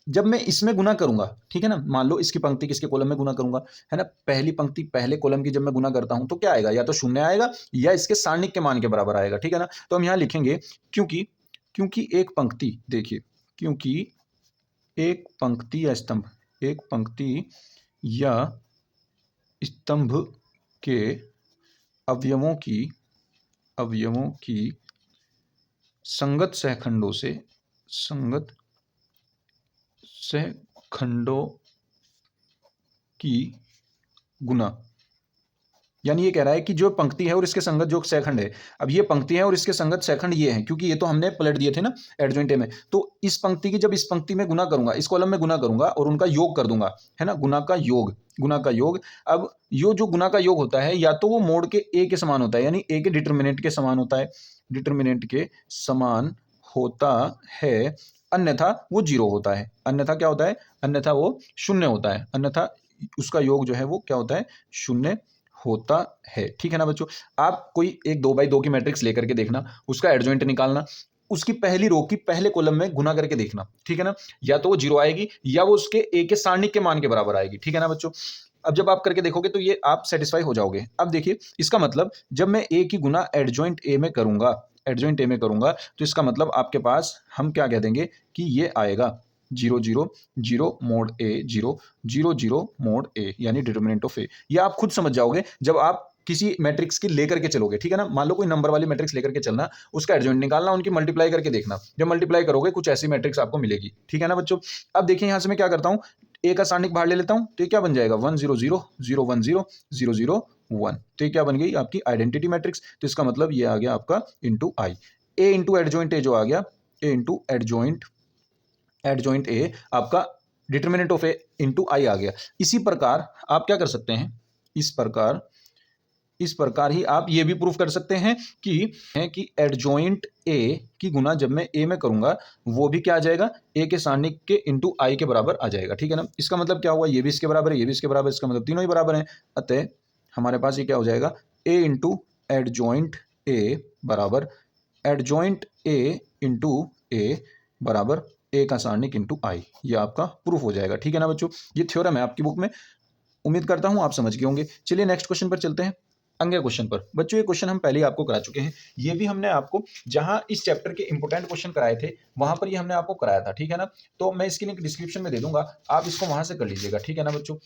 S1: जब मैं इसमें गुना करूंगा, ठीक है ना, मान लो इसकी पंक्ति किसके कॉलम में गुना करूंगा, है ना, पहली पंक्ति पहले कॉलम की जब मैं गुना करता हूं तो क्या आएगा, या तो शून्य आएगा या इसके सारणिक के मान के बराबर आएगा, ठीक है ना। तो हम यहां लिखेंगे क्योंकि एक पंक्ति, देखिए क्योंकि एक पंक्ति या स्तंभ, एक पंक्ति या स्तंभ के अवयवों की संगत सहखंडों की गुना, यानी ये कह रहा है कि जो पंक्ति है और इसके संगत जो सहखंड है, अब ये पंक्ति है और इसके संगत सहखंड ये हैं, क्योंकि ये तो हमने पलट दिए थे ना एडजॉइंट ए में। तो इस पंक्ति की जब इस पंक्ति में गुना करूंगा, इस कॉलम में गुना करूंगा और उनका योग कर दूंगा, है ना, गुना का योग। अब यो जो गुना का योग होता है, या तो वो मोड के ए के समान होता है, यानी ए के डिटरमिनेंट के समान होता है, अन्यथा वो 0 होता है। अन्यथा क्या होता है, अन्यथा वो शून्य होता है, अन्यथा उसका योग जो है वो क्या होता है, शून्य होता है, ठीक है ना बच्चों। आप कोई एक 2x2 की मैट्रिक्स लेकर के देखना, उसका एडजॉइंट निकालना, उसकी पहली रो की पहले कॉलम में गुना करके देखना, ठीक है ना। या तो वो 0 आएगी या वो उसके ए के सारणिक के मान के बराबर आएगी, ठीक है ना बच्चों। अब जब आप करके देखोगे तो ये आप सेटिस्फाई हो जाओगे। अब देखिए इसका मतलब जब मैं ए की गुना एडजॉइंट ए में करूंगा, तो इसका मतलब आपके पास हम क्या कह देंगे कि ये आएगा 0 0 0 मोड ए 0 0 0 मोड ए, यानी डिटरमिनेंट ऑफ ए। ये आप खुद समझ जाओगे जब आप किसी मैट्रिक्स की लेकर के चलोगे, ठीक है ना। मान लो कोई नंबर वाली मैट्रिक्स लेकर के चलना, उसका एडजॉइंट निकालना, उनकी मल्टीप्लाई करके देखना, जब मल्टीप्लाई करोगे कुछ ऐसी मैट्रिक्स आपको मिलेगी, ठीक है ना बच्चों। अब देखिए यहां से मैं क्या करता हूं, ए का सारणिक बाहर ले लेता हूं तो ये क्या बन जाएगा 1 0 0 0 1 0 0 0 1। तो ये क्या बन गई आपकी आइडेंटिटी मैट्रिक्स। तो इसका मतलब ये आ गया आपका into I. A into adjoint A जो आ गया, ए इंटू एडजॉइंट ए आपका डिटर्मिनेंट ऑफ ए इंटू आई आ गया। इसी प्रकार आप क्या कर सकते हैं, इस प्रकार ही आप ये भी प्रूफ कर सकते हैं कि एडजॉइंट ए की गुना जब मैं ए में करूंगा वो भी क्या आ जाएगा, ए के सारणिक के इंटू आई के बराबर आ जाएगा। ठीक है ना। इसका मतलब क्या हुआ, ये भी इसके बराबर है, ये भी इसके बराबर है, इसका मतलब तीनों ही बराबर हैं। अतः हमारे पास ये क्या हो जाएगा, ए इंटू एडजॉइंट ए बराबर एडजॉइंट ए इंटू ए बराबर ए का सारणिक इंटू आई। ये आपका प्रूफ हो जाएगा। ठीक है ना बच्चों, ये थ्योरम है आपकी बुक में, उम्मीद करता हूं आप समझ गए होंगे। चलिए नेक्स्ट क्वेश्चन पर चलते हैं। अगले क्वेश्चन पर बच्चों, ये क्वेश्चन हम पहले ही आपको करा चुके हैं। ये भी हमने आपको जहां इस चैप्टर के इंपोर्टेंट क्वेश्चन कराए थे वहां पर ये हमने आपको कराया था। ठीक है ना। तो मैं इसकी लिंक डिस्क्रिप्शन में दे दूंगा, आप इसको वहां से कर लीजिएगा। ठीक है ना बच्चों।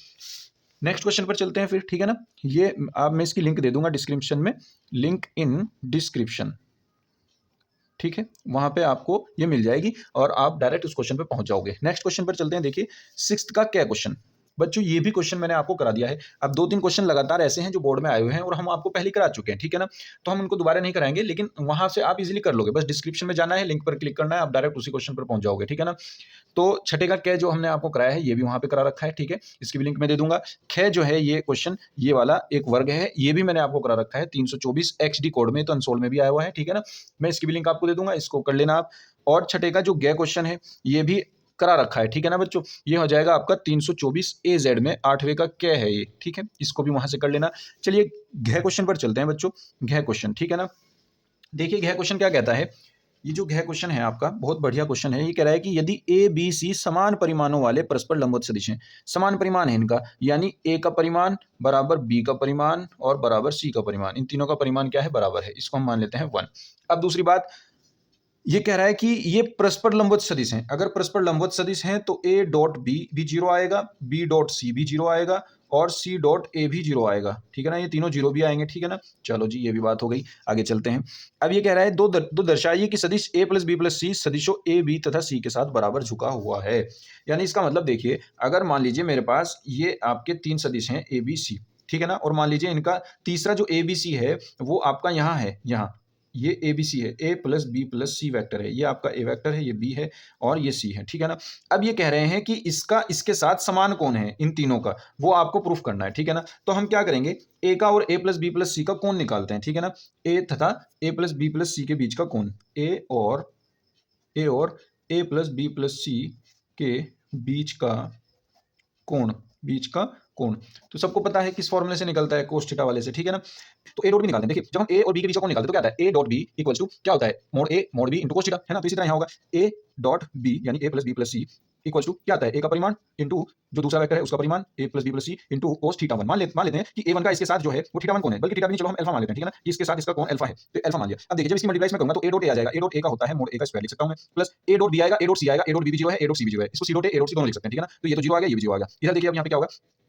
S1: नेक्स्ट क्वेश्चन पर चलते हैं फिर। ठीक है ना। ये आप मैं इसकी लिंक दे दूंगा डिस्क्रिप्शन में, लिंक इन डिस्क्रिप्शन। ठीक है, वहां पे आपको ये मिल जाएगी और आप डायरेक्ट उस क्वेश्चन पे पहुंच जाओगे। नेक्स्ट क्वेश्चन पर चलते हैं। देखिए 6th का क्या क्वेश्चन। बच्चों ये भी क्वेश्चन मैंने आपको करा दिया है। अब 2-3 क्वेश्चन लगातार ऐसे हैं जो बोर्ड में आए हुए हैं और हम आपको पहले करा चुके हैं। ठीक है ना। तो हम उनको दोबारा नहीं कराएंगे, लेकिन वहां से आप इजीली कर लोगे। बस डिस्क्रिप्शन में जाना है, लिंक पर क्लिक करना है, आप डायरेक्ट उसी क्वेश्चन पर पहुंच जाओगे। ठीक है ना। तो छठे का कै जो हमने आपको कराया है ये भी वहां पे करा रखा है। ठीक है, इसकी भी लिंक मैं दे दूंगा। खे जो है ये क्वेश्चन, ये वाला एक वर्ग है, ये भी मैंने आपको करा रखा है 324 XD कोड में, तो अनसोल्व में भी आया हुआ है। ठीक है ना। मैं इसकी भी लिंक आपको दे दूंगा, इसको कर लेना आप। और छठे का जो गे क्वेश्चन है ये भी करा रखा है। ठीक है ना बच्चों, ये हो जाएगा आपका 324 AZ में 8वें का कै है ये। ठीक है, इसको भी वहां से कर लेना। चलिए घ क्वेश्चन पर चलते हैं बच्चों। घ क्वेश्चन, ठीक है ना। देखिए घ क्वेश्चन क्या कहता है, ये जो घ क्वेश्चन है आपका बहुत बढ़िया क्वेश्चन है। ये कह रहा है कि यदि ए बी सी समान परिमाणों वाले परस्पर लंबवत सदिश हैं, समान परिमाण है इनका, यानी ए का परिमाण बराबर बी का परिमाण और बराबर सी का परिमाण, इन तीनों का परिमाण क्या है, बराबर है। इसको हम मान लेते हैं 1। अब दूसरी बात, ये कह रहा है कि ये परस्पर लंबवत सदिश हैं। अगर परस्पर लंबवत सदिश हैं तो ए डॉट बी भी 0 आएगा, बी डॉट सी भी 0 आएगा और सी डॉट ए भी 0 आएगा। ठीक है ना, ये तीनों 0 भी आएंगे। ठीक है ना। चलो जी, ये भी बात हो गई। आगे चलते हैं। अब ये कह रहा है दो दर्शाइए कि सदिश A plus B plus C सदिशों ए बी तथा सी के साथ बराबर झुका हुआ है। यानी इसका मतलब देखिए, अगर मान लीजिए मेरे पास ये आपके 3 सदिश हैं ए बी सी, ठीक है ना, और मान लीजिए इनका तीसरा जो ए बी सी है वो आपका यहाँ है, यहाँ ये ए बी सी है, A plus B plus C vector है, ये आपका ए वैक्टर है, ये बी है और ये सी है। ठीक है ना। अब ये कह रहे हैं कि इसका इसके साथ समान कौन है इन तीनों का, वो आपको प्रूफ करना है। ठीक है ना। तो हम क्या करेंगे, ए का और ए प्लस बी प्लस सी का कोण निकालते हैं। ठीक है ना। ए तथा ए प्लस बी प्लस सी के बीच का कोण, ए और ए प्लस बी प्लस सी के बीच का कोण, बीच का कोण तो सबको पता है किस फॉर्मूले से निकलता है, कोस थीटा वाले से। ठीक है ना। तो ए डॉट बी निकालते हैं। देखिए जब हम ए और बी के बीच का कोण निकालते हैं तो क्या आता है, A dot B equals to क्या होता है, mod A mod B into cos theta, है ना। तो इसी तरह यहाँ होगा ए डॉट बी यानी A plus B plus C equals to क्या आता है, ए का परिमाण इंटू जो दूसरा वेक्टर है उसका परिमाण, ए प्लस बी प्लस सी इंटू कोस थीटा 1। मान लेते हैं कि a1 का इसके साथ जो है वो थीटा 1 कोण है, बल्कि थीटा भी नहीं, चलो हम अल्फा मान लेते हैं। ठीक है ना। इसके साथ इसका कोण अल्फा है, तो अल्फा मान लिया। अब देखिए जब इसकी मल्टीप्लाई में करूंगा तो ए डॉट ए आ जाएगा, ए डॉट ए का होता है मोड ए का स्क्वायर लिख सकता हूं मैं, प्लस ए डॉट बी आएगा, ए डॉट सी आएगा, ए डॉट बी भी 0 है, ए डॉट सी भी 0 है, इसको C dot A dot C दोनों लिख सकते हैं। ठीक है ना। तो ये तो 0 आ गया, ये भी 0 आ गया। इधर देखिए अब यहाँ पे क्या होगा,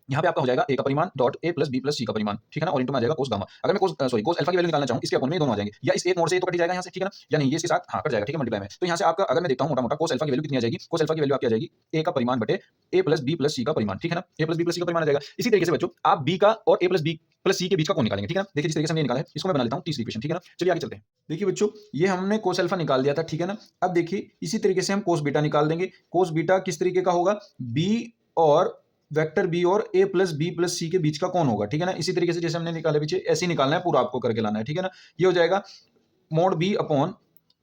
S1: यहाँ पे आपका हो जाएगा ए का परिमाण dot A plus B plus C का परिमाण। ठीक है ना। और इनटू में आ जाएगा कोस गामा। अगर मैं कोस अल्फा की वैल्यू निकालना चाहूं इसके अपोन में ये दोनों आ जाएंगे, या इस एक मोड से ये तो कट जाएगा यहाँ से। ठीक है ना। यानी ये इसके साथ हाँ कट जाएगा। ठीक है, मल्टीप्लाई में। तो यहाँ से आपका अगर मैं देखता हूँ मोटा मोटा कोस अल्फा की वैल्यू कितनी आ जाएगी, कोस अल्फा की वैल्यू आपकी आ जाएगी ए का परिमाण बटे ए प्लस बी प्लस सी का परिमाण। ठीक है ना। ए प्लस बी प्लस सी का परिमाण आ जाएगा। इसी तरीके से बच्चों आप बी का और ए प्लस बी प्लस सी के बीच का कोण निकालेंगे। ठीक है ना। देखिए जिस तरीके से हमने निकाला है इसको मैं बना लेता हूँ तीसरी इक्वेशन। ठीक है ना। चलिए आगे चलते हैं। देखिए बच्चों ये हमने कोस अल्फा निकाल दिया था। ठीक है ना। अब देखिए इसी तरीके से हम कोस बीटा निकाल देंगे। कोस बीटा किस तरीके का होगा, बी और वेक्टर बी और ए प्लस बी प्लस सी के बीच का कौन होगा। ठीक है ना। इसी तरीके से जैसे हमने निकाला पीछे ऐसे ही निकालना है, पूरा आपको करके लाना है। ठीक है ना। ये हो जाएगा मोड बी अपॉन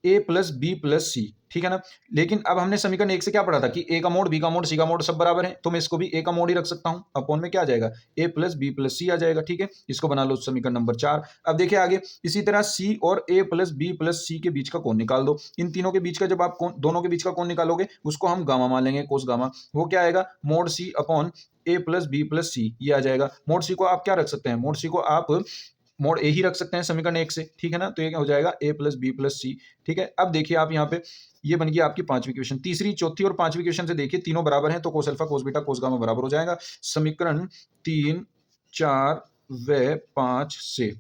S1: ए प्लस बी प्लस सी। ठीक है ना। लेकिन अब हमने समीकरण 1 से क्या पढ़ा था कि ए का मोड बी का मोड सी का मोड सब बराबर है, तो मैं इसको भी ए का मोड ही रख सकता हूं। अपॉन में क्या आ जाएगा, ए प्लस बी प्लस सी आ जाएगा। ठीक है, इसको बना लो समीकरण नंबर 4। अब देखिए आगे इसी तरह सी और ए प्लस बी प्लस सी के बीच का कोण निकाल दो। इन तीनों के बीच का जब आप दोनों के बीच का कोण निकालोगे उसको हम गामा मान लेंगे, कोस गामा। वो क्या आएगा, मोड सी अपॉन ए प्लस बी प्लस सी, ये आ जाएगा। मोड सी को आप क्या रख सकते हैं, मोड सी को आप मोड ए ही रख सकते हैं समीकरण 1 से। ठीक है ना। तो ये हो जाएगा ए प्लस बी प्लस सी। ठीक है। अब देखिए आप यहाँ पे ये बन गया आपकी पांचवी इक्वेशन। तीसरी चौथी और पांचवी इक्वेशन से देखिए तीनों बराबर हैं, तो cos alpha cos beta cos gamma बराबर हो जाएगा समीकरण 3 4 व 5 से।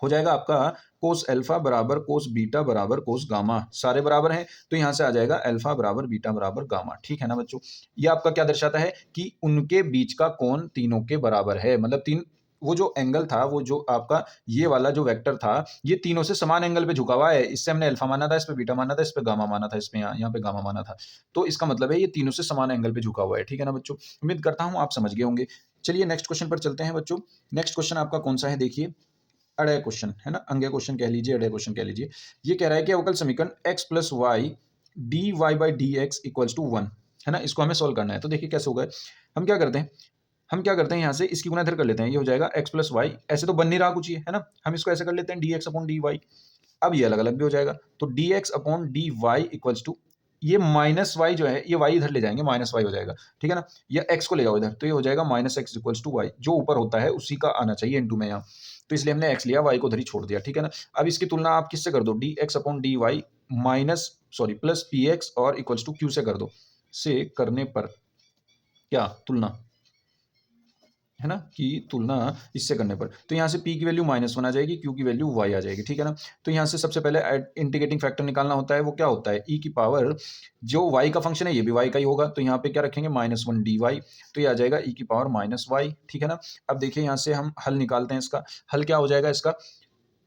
S1: हो जाएगा आपका कोस अल्फा बराबर कोस बीटा बराबर कोस गामा, सारे बराबर हैं तो यहाँ से आ जाएगा अल्फा बराबर बीटा बराबर गामा। ठीक है ना बच्चों, ये आपका क्या दर्शाता है कि उनके बीच का कोण तीनों के बराबर है, मतलब तीन, वो जो एंगल था, वो जो आपका ये वाला जो वेक्टर था, ये तीनों से समान एंगल पे झुका हुआ है। इससे हमने अल्फा माना था, इस पे बीटा माना था, इस पे गामा माना था, इसमें यहाँ पे गामा माना था। तो इसका मतलब है ये तीनों से समान एंगल पे झुका हुआ है। ठीक है ना बच्चों, उम्मीद करता हूँ आप समझ गए होंगे। चलिए नेक्स्ट क्वेश्चन पर चलते हैं बच्चों। नेक्स्ट क्वेश्चन आपका कौन सा है, देखिए अड़े क्वेश्चन है ना, अंगे क्वेश्चन कह लीजिए, अड़े क्वेश्चन कह लीजिए। ये कह रहा है कि अवकल समीकरण x plus y d y by d x equals to 1 है ना, इसको हमें सोल्व करना है। तो देखिए कैसे होगा, हम क्या करते हैं यहाँ से इसकी गुणा इधर कर लेते हैं, ये हो जाएगा x प्लस वाई, ऐसे तो बन नहीं रहा कुछ ये है ना, हम इसको ऐसे कर लेते हैं d x upon d y. अब ये अलग अलग भी हो जाएगा, तो d x upon d y equals to, ये माइनस वाई जो है, ये वाई इधर ले जाएंगे, माइनस वाई हो जाएगा। ठीक है ना, या एक्स को ले जाओ इधर, तो ये हो जाएगा minus x equals to y, जो ऊपर होता है उसी का आना चाहिए इनटू में यहाँ, तो इसलिए हमने एक्स लिया, वाई को उधर ही छोड़ दिया। ठीक है ना, अब इसकी तुलना आप किससे कर दो, d x upon d y minus sorry plus p x और इक्वल्स टू क्यू से कर दो, से करने पर क्या तुलना है ना, कि तुलना इससे करने पर, तो यहाँ से p की वैल्यू -1 आ जाएगी, q की वैल्यू y आ जाएगी। ठीक है ना, तो यहाँ से सबसे पहले इंटीग्रेटिंग फैक्टर निकालना होता है, वो क्या होता है e की पावर, जो y का फंक्शन है ये भी y का ही होगा, तो यहाँ पे क्या रखेंगे -1 dy, तो ये आ जाएगा e की पावर -y। ठीक है ना, अब देखिए यहाँ से हम हल निकालते हैं, इसका हल क्या हो जाएगा, इसका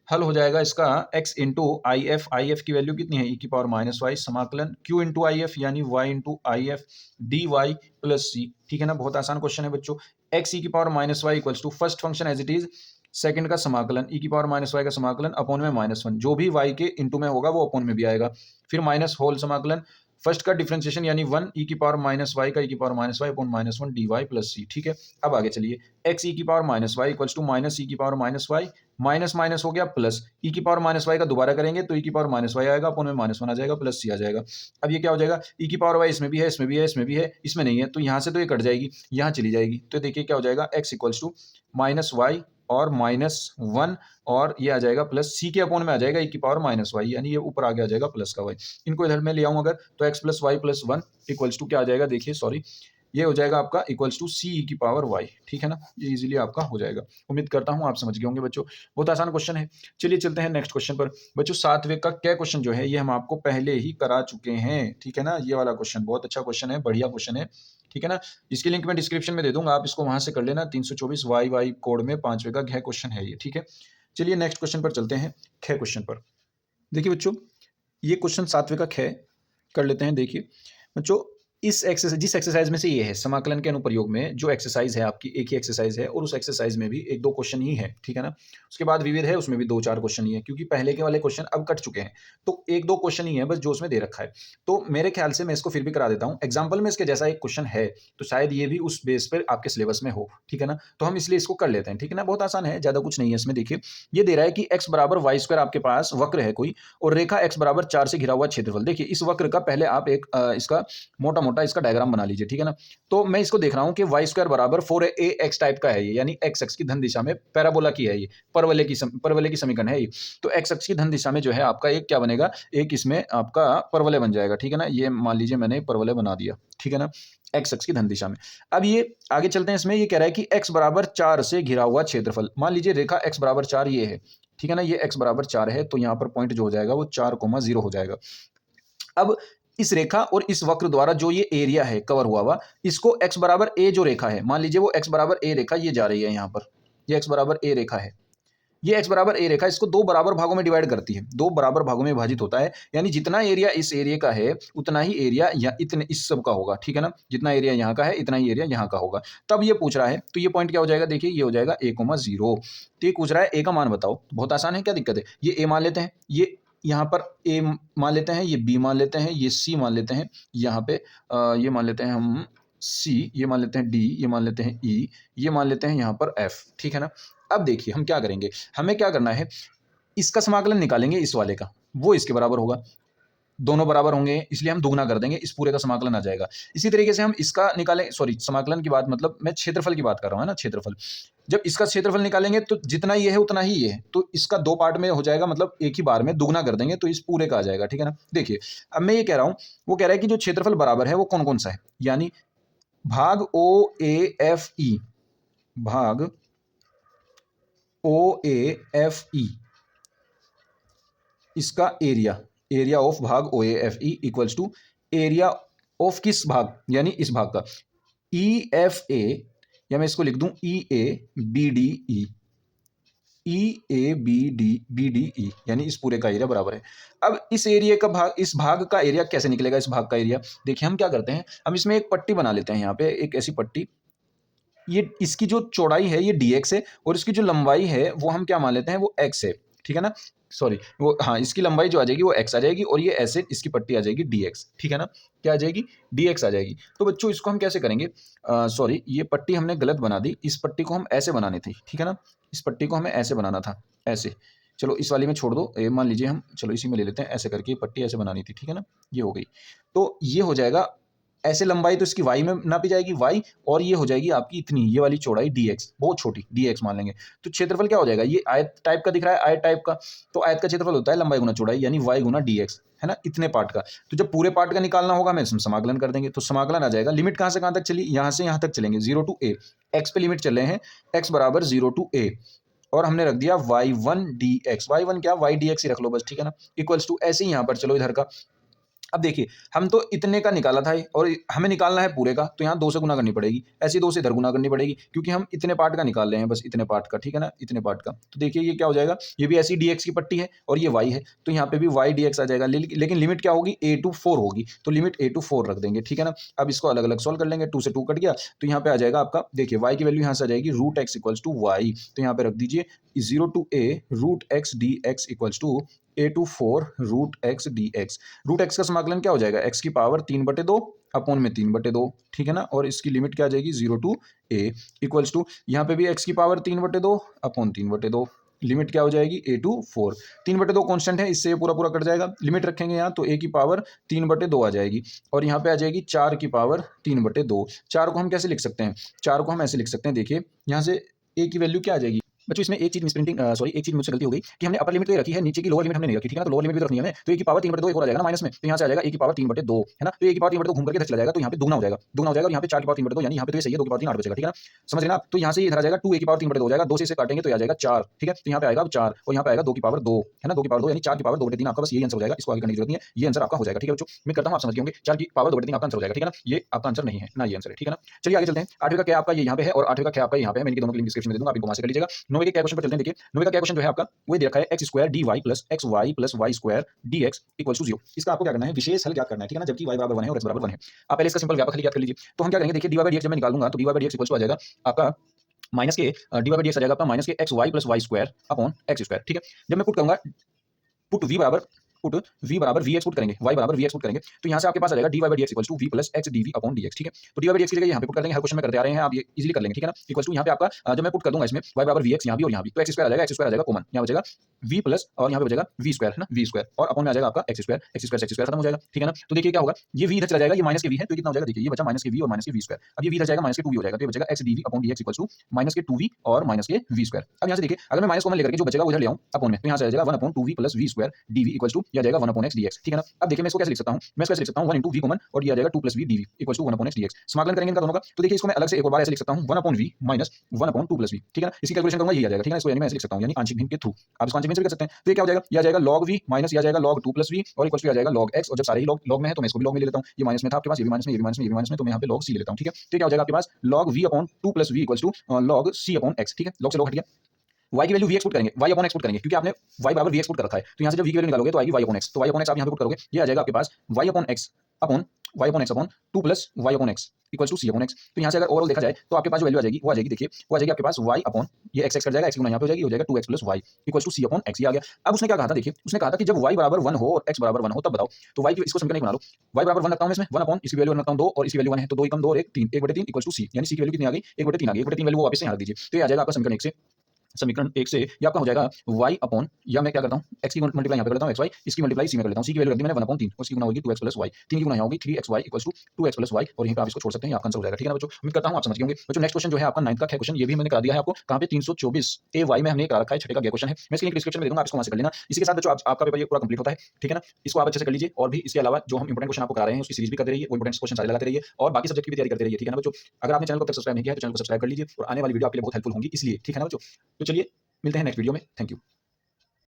S1: हल हो जाएगा इसका x इंटू आई एफ की वैल्यू कितनी है, e की पावर -y समाकलन q इंटू आई एफ यानी y into I F D Y plus C. ठीक है ना, बहुत आसान क्वेश्चन है बच्चों। x e की power -y equals to first function as it is, second का समाकलन e की पावर -y का समाकलन अपॉन में -1, जो भी y के इंटू में होगा वो अपॉन में भी आएगा, फिर माइनस होल समाकलन फर्स्ट का डिफरेंशिएशन यानी 1 e की पावर -y का e की power -y upon -1 dy plus c। ठीक है, अब आगे चलिए, x e की power -y equals to minus e की पावर -y, माइनस माइनस हो गया प्लस, e की पावर -y का दोबारा करेंगे तो e की पावर -y आएगा, अपॉन में -1 आ जाएगा, प्लस c आ जाएगा। अब ये क्या हो जाएगा, e की पावर y इसमें भी है, इसमें भी है, इसमें भी है, इसमें नहीं है, तो यहाँ से तो ये कट जाएगी, यहाँ चली जाएगी, तो देखिए क्या हो जाएगा, x इक्वल्स टू -y और -1 और ये आ जाएगा प्लस c के अपॉन में आ जाएगा e की पावर -y, यानी ये ऊपर आगे आ जाएगा प्लस का y। इनको इधर में ले आऊं अगर, तो x plus y plus 1 equals to क्या आ जाएगा, देखिए सॉरी, ये हो जाएगा आपका इक्वल्स टू सी ई की पावर y। ठीक है ना, ये इजीली आपका हो जाएगा। उम्मीद करता हूं आप समझ गए होंगे बच्चों, बहुत आसान क्वेश्चन है। चलिए चलते हैं नेक्स्ट क्वेश्चन पर बच्चों। सातवें का क्या क्वेश्चन जो है ये हम आपको पहले ही करा चुके हैं। ठीक है ना, ये वाला क्वेश्चन बहुत अच्छा क्वेश्चन है, बढ़िया क्वेश्चन है। ठीक है ना, इसकी लिंक मैं डिस्क्रिप्शन में दे दूंगा, आप इसको वहां से कर लेना। 324 वाई कोड में 5वें का घ क्वेश्चन है ये। ठीक है, चलिए नेक्स्ट क्वेश्चन पर चलते हैं, ख क्वेश्चन पर। देखिए बच्चों, ये क्वेश्चन 7वें का ख कर लेते हैं। देखिए बच्चों, इस एक्सरसाइज, जिस एक्सरसाइज में से ये है समाकलन के अनुप्रयोग में, जो एक्सरसाइज है आपकी एक ही एक्सरसाइज है और उस एक्सरसाइज में भी 1-2 क्वेश्चन ही है। ठीक है ना, उसके बाद विविध है, उसमें भी 2-4 क्वेश्चन ही है, क्योंकि पहले के वाले क्वेश्चन अब कट चुके हैं, तो 1-2 क्वेश्चन ही है बस जो उसमें दे रखा है। तो मेरे ख्याल से मैं इसको फिर भी करा देता हूँ, एग्जाम्पल में इसके जैसा एक क्वेश्चन है, तो शायद ये भी उस बेस पर आपके सिलेबस में हो। ठीक है ना, तो हम इसलिए इसको कर लेते हैं। ठीक है ना, बहुत आसान है, ज्यादा कुछ नहीं है इसमें। देखिए ये दे रहा है कि x बराबर वाई स्क्वायर आपके पास वक्र है कोई, और रेखा x बराबर 4 से घिरा हुआ क्षेत्रफल। देखिए इस वक्र का पहले आप एक इसका मोटा मोटा इसका डायग्राम बना लीजिए। ठीक है ना, तो मैं इसको देख रहा हूं कि वाई स्क्वायर बराबर 4ax टाइप का है ये, यानी एक्स एक्स की धन दिशा में पैराबोला की है ये, परवलय की समीकरण है ये। तो एक्स एक्स की धन दिशा में जो है आपका एक क्या बनेगा, एक इसमें आपका परवलय बन जाएगा। ठीक है ना, ये मान लीजिए मैंने परवलय बना दिया। ठीक है ना, एक्स एक्स की धन दिशा में। अब ये आगे चलते हैं, इसमें ये कह रहा है कि x बराबर 4 से घिरा हुआ क्षेत्रफल, मान लीजिए रेखा x बराबर 4 ये है। ठीक है ना, ये x बराबर 4 है, तो यहाँ पर पॉइंट जो हो जाएगा वो 4,0 हो जाएगा। अब इस रेखा और इस वक्र द्वारा जो ये एरिया है कवर हुआ इसको x बराबर a जो रेखा है, मान लीजिए वो x बराबर a रेखा ये जा रही है यहाँ पर, ये x बराबर a रेखा है, ये x बराबर a रेखा इसको 2 बराबर भागों में डिवाइड करती है, 2 बराबर भागों में विभाजित होता है, यानी जितना एरिया इस एरिया का है उतना ही एरिया या इतने इस सब का होगा। ठीक है ना, जितना एरिया यहाँ का है इतना ही एरिया यहाँ का होगा। तब ये पूछ रहा है, तो ये पॉइंट क्या हो जाएगा, देखिए ये हो जाएगा a,0। तो ये पूछ रहा है a का मान बताओ, बहुत आसान है, क्या दिक्कत है। ये a मान लेते हैं, ये यहाँ पर a मान लेते हैं, ये b मान लेते हैं, ये c मान लेते हैं, यहाँ पे ये मान लेते हैं हम c, ये मान लेते हैं d, ये मान लेते हैं e, ये मान लेते हैं यहाँ पर f। ठीक है ना, अब देखिए हम क्या करेंगे, हमें क्या करना है, इसका समाकलन निकालेंगे इस वाले का, वो इसके बराबर होगा, दोनों बराबर होंगे इसलिए हम दुगना कर देंगे, इस पूरे का समाकलन आ जाएगा। इसी तरीके से हम इसका निकालें, सॉरी समाकलन की बात मतलब मैं क्षेत्रफल की बात कर रहा हूँ ना, क्षेत्रफल, जब इसका क्षेत्रफल निकालेंगे तो जितना ये है उतना ही ये है, तो इसका 2 पार्ट में हो जाएगा, मतलब एक ही बार में दुगना कर देंगे तो इस पूरे का आ जाएगा। ठीक है ना, देखिए अब मैं ये कह रहा हूँ, वो कह रहा है कि जो क्षेत्रफल बराबर है वो कौन कौन सा है, यानी भाग OAFE, भाग OAFE इसका एरिया, एरिया ऑफ भाग O A F E equals to area of किस भाग, यानी इस भाग का ई एफ ए, या मैं इसको लिख दूं E A B D E, E A B D E, यानी इस पूरे का एरिया बराबर है। अब इस एरिया का भाग, इस भाग का एरिया कैसे निकलेगा, इस भाग का एरिया देखिए हम क्या करते हैं, हम इसमें एक पट्टी बना लेते हैं, यहाँ पे एक ऐसी पट्टी, ये इसकी जो चौड़ाई है ये dx है और इसकी जो लंबाई है वो हम क्या मान लेते हैं, वो x है, ठीक है ना, सॉरी वो, हाँ इसकी लंबाई जो आ जाएगी वो x आ जाएगी और ये ऐसे इसकी पट्टी आ जाएगी dx, ठीक है ना, क्या आ जाएगी, dx आ जाएगी। तो बच्चों इसको हम कैसे करेंगे, सॉरी ये पट्टी हमने गलत बना दी, इस पट्टी को हम ऐसे बनानी थी, ठीक है ना, इस पट्टी को हमें ऐसे बनाना था, ऐसे, चलो इस वाली में छोड़ दो, ये मान लीजिए हम, चलो इसी में ले लेते हैं, ऐसे करके पट्टी ऐसे बनानी थी, ठीक है ना, ये हो गई। तो ये हो जाएगा ऐसे, लंबाई तो इसकी y में नापी जाएगी y, और ये हो जाएगी आपकी इतनी, ये वाली चौड़ाई dx, बहुत छोटी dx मान लेंगे। तो क्षेत्रफल क्या हो जाएगा, ये आयत टाइप का दिख रहा है, आयत टाइप का, तो आयत का क्षेत्रफल होता है लंबाई गुना चौड़ाई, यानी y गुना dx, है ना, इतने पार्ट का। तो जब पूरे पार्ट का निकालना होगा हमें समाकलन कर देंगे, तो समाकलन आ जाएगा, लिमिट कहाँ से कहाँ तक चली, यहाँ से यहाँ तक चलेंगे, 0 to a, x पे लिमिट चल रहे हैं, x बराबर 0 to a, और हमने रख दिया y1 dx, y1 क्या, y dx ही रख लो बस, ठीक है ना, इक्वल्स टू, ऐसे ही यहाँ पर चलो इधर का। अब देखिए हम तो इतने का निकाला था और हमें निकालना है पूरे का, तो यहाँ 2 से गुना करनी पड़ेगी, ऐसे 2 से इधर गुना करनी पड़ेगी, क्योंकि हम इतने पार्ट का निकाल रहे हैं, बस इतने पार्ट का, ठीक है ना, इतने पार्ट का। तो देखिए ये क्या हो जाएगा, ये भी ऐसी dx की पट्टी है और ये y है, तो यहाँ पे भी y dx आ जाएगा, लेकिन लिमिट क्या होगी, a to 4 होगी, तो लिमिट a to 4 रख देंगे, ठीक है ना। अब इसको अलग अलग सॉल्व कर लेंगे, 2 से 2 कट गया, तो यहाँ पे आ जाएगा आपका, देखिए y की वैल्यू यहाँ से आ जाएगी √x इक्वल्स टू वाई, तो यहाँ पे रख दीजिए 0 to a √x dx equals to a to 4 √x dx। Root x का समाकलन क्या हो जाएगा, x की पावर 3/2 अपॉन में 3/2, ठीक है ना, और इसकी लिमिट क्या आ जाएगी 0 to a इक्वल्स टू, यहाँ पे भी x की पावर 3/2 अपॉन 3/2, लिमिट क्या हो जाएगी a to 4, 3/2 कांस्टेंट है, इससे पूरा पूरा कट जाएगा, लिमिट रखेंगे यहाँ तो a की पावर 3/2 आ जाएगी, और यहाँ पे आ जाएगी 4 की पावर 3/2। 4 को हम कैसे लिख सकते हैं, 4 को हम ऐसे लिख सकते हैं, देखिए यहाँ से a की वैल्यू क्या आ जाएगी बच्चों, इसमें एक चीज मिसप्रिंटिंग, सॉरी एक चीज मुझसे गलती हो गई कि हमने अपर लिमिट तो ये रखी है, नीचे की लोअर लिमिट हमने नहीं रखी, ठीक है ना, तो लोअर लिमिट भी तो रखनी है हमें, तो a की पावर 3/2 एक और आ जाएगा ना माइनस में, तो यहाँ से आ जाएगा a की पावर 3/2, है ना, तो a की पावर 3/2 घूम करके इधर चला जाएगा, तो यहाँ पे दुगना हो जाएगा, दुगना हो जाएगा, और यहाँ पे 4 की पावर 3/2, यानी यहाँ पे तो ये सही है, 2 की पावर 3 8 बचेगा, ठीक है ना, समझ रहे ना आप, तो यहाँ से इधर आ जाएगा 2a की पावर 3/2 हो जाएगा, 2 से इसे काटेंगे तो आ जाएगा 4, ठीक है, तो यहाँ पे आएगा 4 और यहाँ पे आएगा 2 की पावर 2, है ना, 2 की पावर 2 यानी 4 की पावर 2/3 आपका, बस यही आंसर हो जाएगा, इसको आगे करने की जरूरत नहीं है, ये आंसर आपका हो जाएगा, ठीक है बच्चों, मैं करता हूँ आप समझ गए होंगे, 4 की पावर 2/3 आपका आंसर हो जाएगा, ठीक है ना, ये आपका आंसर नहीं है ना, ये आंसर है, ठीक है ना। चलिए आगे चलते हैं, 8वें का क्या आपका ये यहाँ पे है और 8वें का क्या आपका यहाँ पे है, मैं इनके दोनों की लिंक डिस्क्रिप्शन में दे दूंगा, आप इनको वहां से कर लीजिएगा। 9वें के क्या क्वेश्चन पर चलते हैं, देखिए 9वें का क्या क्वेश्चन जो है आपका वो दे रखा है x² dy plus xy plus y² dx equals to 0। इसका आपको क्या करना है, विशेष हल ज्ञात करना है, ठीक है ना, जबकि y बराबर 1 है और x बराबर 1 है। आप पहले इसका सिंपल व्यापक हल ज्ञात कर लीजिए, तो हम क्या करेंगे, देखिए dy बाय dx जब मैं निकालूंगा तो dy by dx equals to आ जाएगा आपका माइनस के dy बाय dx आ जाएगा आपका माइनस के xy plus y² upon x², ठीक है। जब मैं पुट करूंगा, पुट v बराबर vx पुट करेंगे, y बराबर vx पुट करेंगे, तो यहाँ से आपके पास आ जाएगा dy by dx equals to v plus x dv upon dx, ठीक है। तो dy by dx की जगह यहाँ पे पुट कर देंगे, हर क्वेश्चन में करते आ रहे हैं, आप ये इजीली कर लेंगे, ठीक है ना। इक्वल्स टू यहाँ पे आपका जब मैं पुट कर दूंगा इसमें y बराबर vx यहाँ भी और यहाँ भी, तो x² आ जाएगा, x² आ जाएगा कॉमन, यहाँ बचेगा v प्लस और यहाँ पे बचेगा v² है ना, v² और अपॉन में आ जाएगा आपका x² खत्म हो जाएगा, ठीक है ना। तो देखिए क्या होगा, ये v इधर चला जाएगा, ये माइनस के v है, तो कितना हो जाएगा, देखिए ये बचा माइनस के v और माइनस के v², अब ये v इधर जाएगा माइनस के 2v हो जाएगा, तो ये बचेगा x dv upon dx equals to minus के 2v और माइनस के v²। अब यहाँ से देखिए अगर मैं माइनस कॉमन लेकर के जो बचेगा वो इधर ले आऊं अपॉन में, तो यहाँ से आ जाएगा 1 upon 2v plus v² dv equals to यह आ जाएगा 1 अपॉन x dx, ठीक है ना। अब देखिए मैं इसको कैसे लिख सकता हूँ, मैं इसको कैसे लिख सकता हूँ 1 इंटू v कॉमन और ये आ जाएगा 2 plus v dv equals to 1 upon x dx। समाकलन करेंगे इनका दोनों का, तो देखिए इसको मैं अलग से एक और बार ऐसे लिख सकता हूँ 1 upon v minus 1 upon 2 plus v, ठीक है ना। इसकी कैलकुलेशन करूंगा, ये आ जाएगा, ठीक है ना, इसको यानी मैं ऐसे लिख सकता हूँ, यानी आंशिक भिन्न के थ्रू आप इसको आंशिक भिन्न से भी कर सकते हैं। तो ये क्या हो जाएगा, ये आ जाएगा log v माइनस ये आ जाएगा log 2 प्लस v और इक्वल्स टू आ जाएगा log x, और जब सारे ही log में है तो मैं इसको भी log में ले लेता हूँ, ये माइनस में था आपके पास, ये भी माइनस में, ये भी माइनस में, ये भी माइनस में, तो मैं यहाँ पे log c ले लेता हूँ, ठीक है। तो क्या हो जाएगा आपके पास log v upon 2 plus v equals to log c upon x, ठीक है, log से log हट गया। y की वैल्यू v एक्सपोर्ट करेंगे, y अपॉन एक्सपोर्ट करेंगे, क्योंकि आपने y बराबर v एक्सपोर्ट कर रखा है, तो यहाँ से जब v की वैल्यू निकालोगे तो आएगी y अपॉन x, तो y अपॉन x आप यहाँ पे पुट करोगे, ये आ जाएगा आपके पास y upon x upon y upon x upon 2 plus y upon x equals to c upon x। तो यहाँ से अगर ओवरऑल देखा जाए तो आपके पास जो वैल्यू आ जाएगी वो आ जाएगी, देखिए वो आ जाएगी आपके पास y अपॉन ये x कट जाएगा, x गुना यहाँ पे हो जाएगी, हो जाएगा 2x plus y equals to c upon x, ये आ गया। अब उसने क्या कहा था, देखिए उसने कहा था कि जब y बराबर 1 हो और x बराबर 1 हो तब बताओ, तो y की इसको समीकरण बना लो, y बराबर 1 रखता हूं मैं इसमें 1 अपॉन इसकी वैल्यू रखता हूं 2 और इसकी वैल्यू 1 है, तो 2 कम 2 और 1 3, 1/3 इक्वल्स टू c, यानी c की वैल्यू कितनी आ गई 1/3 आ गई, 1/3 वैल्यू वो वापस से यहाँ रख दीजिए, तो ये आ जाएगा आपका समीकरण 1 से, समीकरण 1 से ये आपका हो जाएगा y अपॉन, या मैं क्या करता हूँ x की मल्टीप्लाई यहाँ पे कर लेता हूँ xy, इसकी मल्टीप्लाई c में कर लेता हूँ, c की वैल्यू रख दी मैंने 1 अपॉन 3 और इसकी गुना होगी 2x प्लस y, 3 की गुना यहाँ होगी 3xy equals to 2x plus y, और यहीं पे आप इसको छोड़ सकते हैं, आपका आंसर हो जाएगा, ठीक है ना बच्चों। उम्मीद करता हूँ आप समझ गए होंगे बच्चों। नेक्स्ट क्वेश्चन जो है आपका 9th का है क्वेश्चन, ये भी मैंने करा दिया है आपको, कहाँ पे 324 ay में हमने करा रखा है, छठे का क्वेश्चन है, मैं इसकी लिंक डिस्क्रिप्शन में दे दूंगा, आप इसको वहां से कर लेना। इसी के साथ बच्चों आपका पेपर ये पूरा कंप्लीट होता है, ठीक है ना, इसको आप अच्छे से कर लीजिए, और भी इसके अलावा जो हम इंपोर्टेंट क्वेश्चन आपको करा रहे हैं उसकी सीरीज भी करते रहिए, वो इंपोर्टेंट क्वेश्चन सारे लगाते रहिए और बाकी सब्जेक्ट की भी तैयारी करते रहिए, ठीक है ना बच्चों। अगर आपने चैनल को सब्सक्राइब नहीं किया है तो चैनल को सब्सक्राइब कर लीजिए, और आने वाली वीडियो आपके लिए बहुत हेल्पफुल होंगी इसलिए, ठीक है ना बच्चों। तो चलिए मिलते हैं नेक्स्ट वीडियो में, थैंक यू।